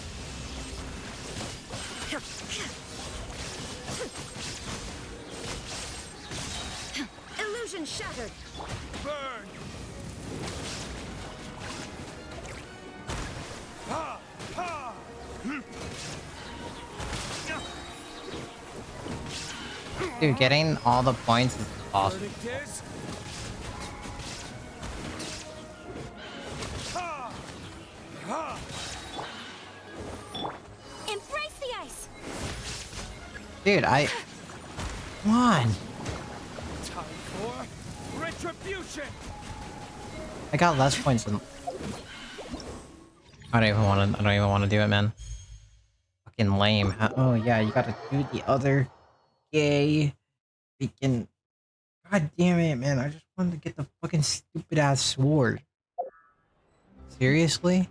Speaker 11: Illusion shattered.
Speaker 4: Burn! Ha! Ha!
Speaker 1: Dude, getting all the points is awesome.
Speaker 4: Verdict is... Ha! Ha!
Speaker 3: Embrace the ice.
Speaker 1: Dude, come on.
Speaker 4: Time for retribution!
Speaker 1: I got less points than... I don't even want to do it, man. Fucking lame. Oh yeah, you gotta do the other gay freaking... God damn it, man. I just wanted to get the fucking stupid ass sword. Seriously?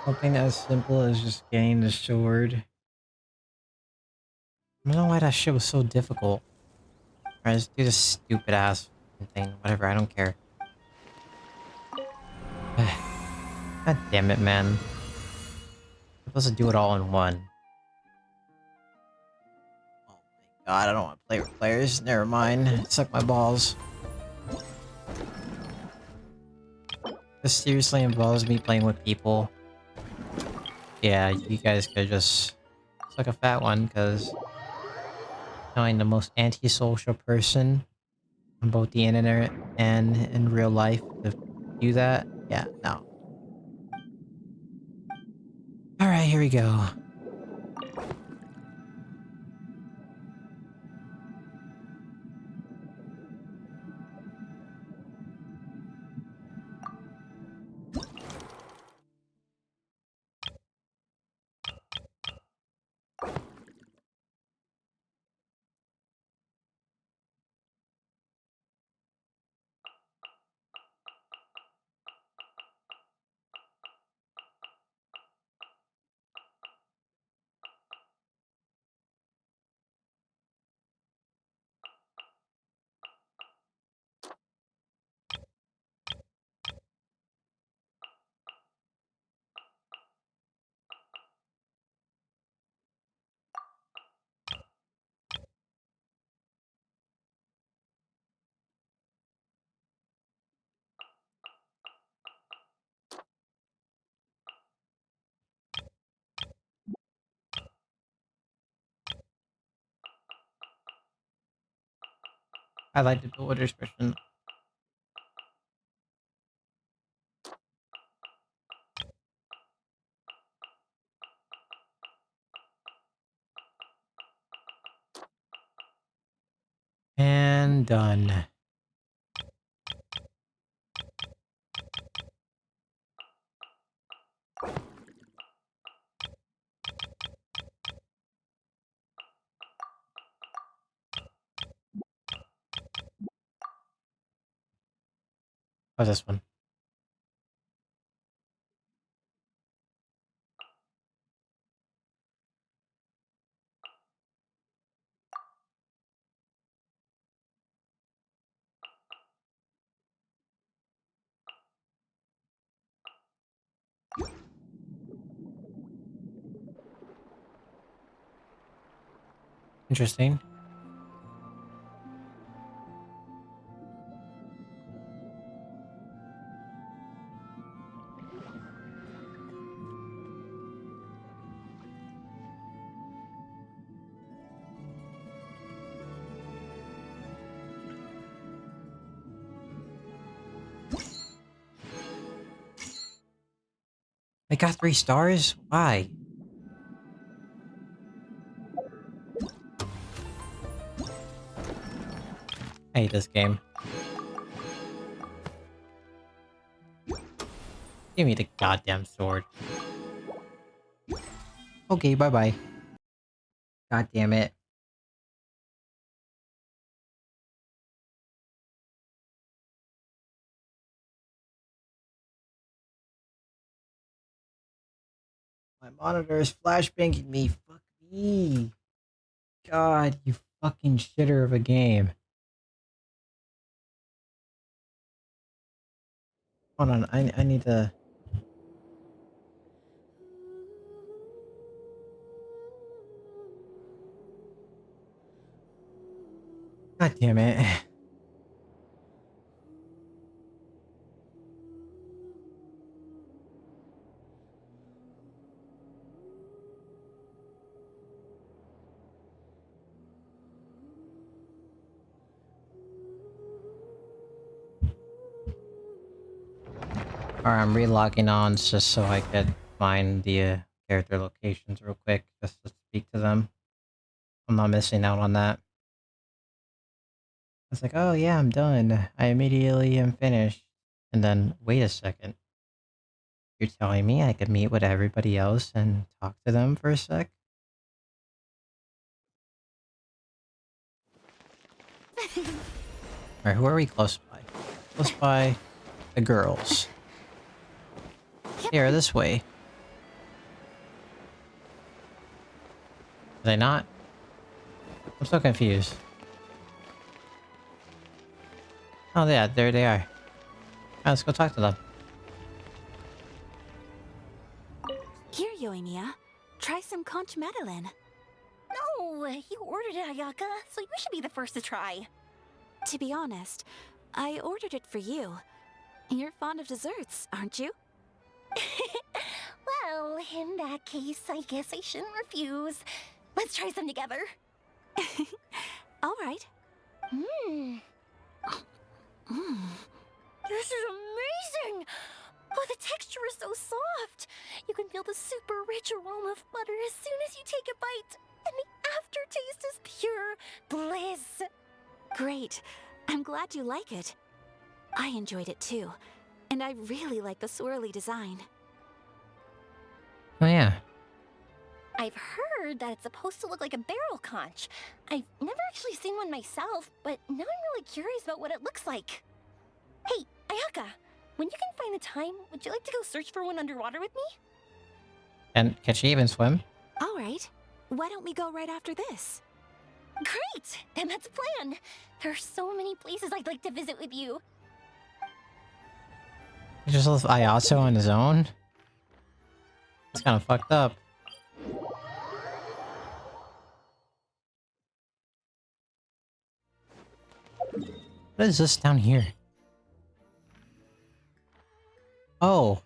Speaker 1: Something as simple as just getting the sword. I don't know why that shit was so difficult. Alright, let's do this stupid ass thing. Whatever, I don't care. God damn it, man. I'm supposed to do it all in one. Oh my god, I don't want to play with players. Never mind. Suck my balls. this seriously involves me playing with people, yeah, you guys could just suck a fat one, because knowing the most antisocial person on both the internet and in real life to do that, yeah, no. Alright, here we go. I like the builder's version. And done. How's this one? Interesting. I got 3 stars? Why? I hate this game. Give me the goddamn sword. Okay, bye-bye. God damn it. My monitor is flashbanging me. Fuck me. God, you fucking shitter of a game. Hold on, I need to... God damn it. Alright, I'm relogging on just so I could find the character locations real quick, just to speak to them. I'm not missing out on that. It's like, oh yeah, I'm done. I immediately am finished. And then, wait a second. You're telling me I could meet with everybody else and talk to them for a sec? Alright, who are we close by? Close by the girls. Here, this way. Are they not? I'm so confused. Oh yeah, there they are. Let's go talk to them.
Speaker 7: Here, Yoimiya. Try some conch medicine.
Speaker 8: No, you ordered it, Ayaka, so you should be the first to try.
Speaker 7: To be honest, I ordered it for you. You're fond of desserts, aren't you?
Speaker 8: Well, in that case, I guess I shouldn't refuse. Let's try some together.
Speaker 7: All right.
Speaker 8: Mmm. This is amazing! Oh, the texture is so soft. You can feel the super rich aroma of butter as soon as you take a bite. And the aftertaste is pure bliss.
Speaker 7: Great. I'm glad you like it. I enjoyed it too. And I really like the swirly design.
Speaker 1: Oh yeah.
Speaker 8: I've heard that it's supposed to look like a barrel conch. I've never actually seen one myself, but now I'm really curious about what it looks like. Hey, Ayaka, when you can find the time, would you like to go search for one underwater with me?
Speaker 1: And can she even swim?
Speaker 7: All right. Why don't we go right after this?
Speaker 8: Great! Then that's a plan. There are so many places I'd like to visit with you.
Speaker 1: He just left Ayaso on his own? It's kind of fucked up. What is this down here? Oh.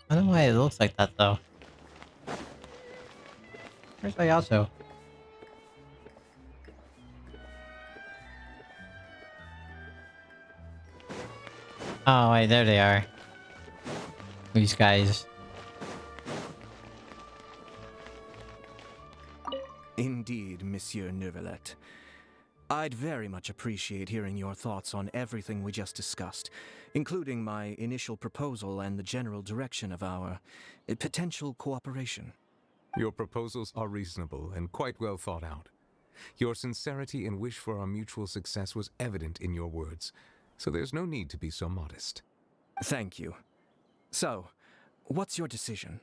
Speaker 1: I don't know why it looks like that though. Where's Ayaso? Oh wait, there they are. These guys.
Speaker 6: Indeed, Monsieur Neuvillette. I'd very much appreciate hearing your thoughts on everything we just discussed, including my initial proposal and the general direction of our potential cooperation.
Speaker 14: Your proposals are reasonable and quite well thought out. Your sincerity and wish for our mutual success was evident in your words, so there's no need to be so modest.
Speaker 6: Thank you. So, what's your decision?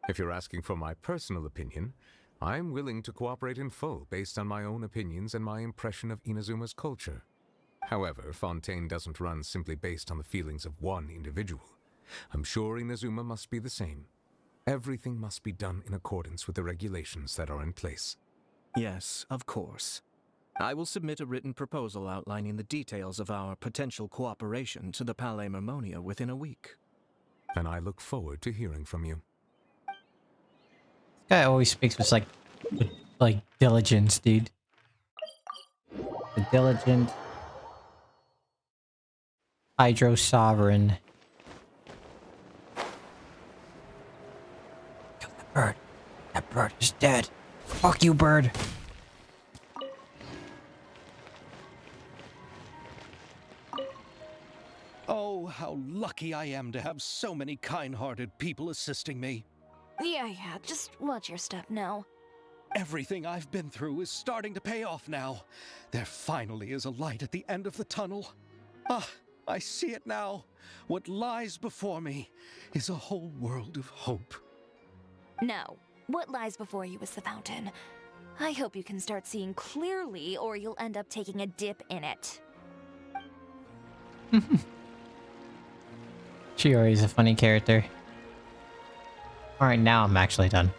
Speaker 14: If you're asking for my personal opinion, I'm willing to cooperate in full based on my own opinions and my impression of Inazuma's culture. However, Fontaine doesn't run simply based on the feelings of one individual. I'm sure Inazuma must be the same. Everything must be done in accordance with the regulations that are in place.
Speaker 6: Yes, of course. I will submit a written proposal outlining the details of our potential cooperation to the Palais Mermonia within a week.
Speaker 14: And I look forward to hearing from you.
Speaker 1: This guy always speaks with like diligence, dude. The diligent Hydro Sovereign. Kill that bird. That bird is dead. Fuck you, bird.
Speaker 4: Oh, how lucky I am to have so many kind-hearted people assisting me.
Speaker 9: Yeah, just watch your step now.
Speaker 4: Everything I've been through is starting to pay off now. There finally is a light at the end of the tunnel. Ah, I see it now. What lies before me is a whole world of hope.
Speaker 9: No, what lies before you is the fountain. I hope you can start seeing clearly, or you'll end up taking a dip in it.
Speaker 1: Shiori is a funny character. Alright, now I'm actually done.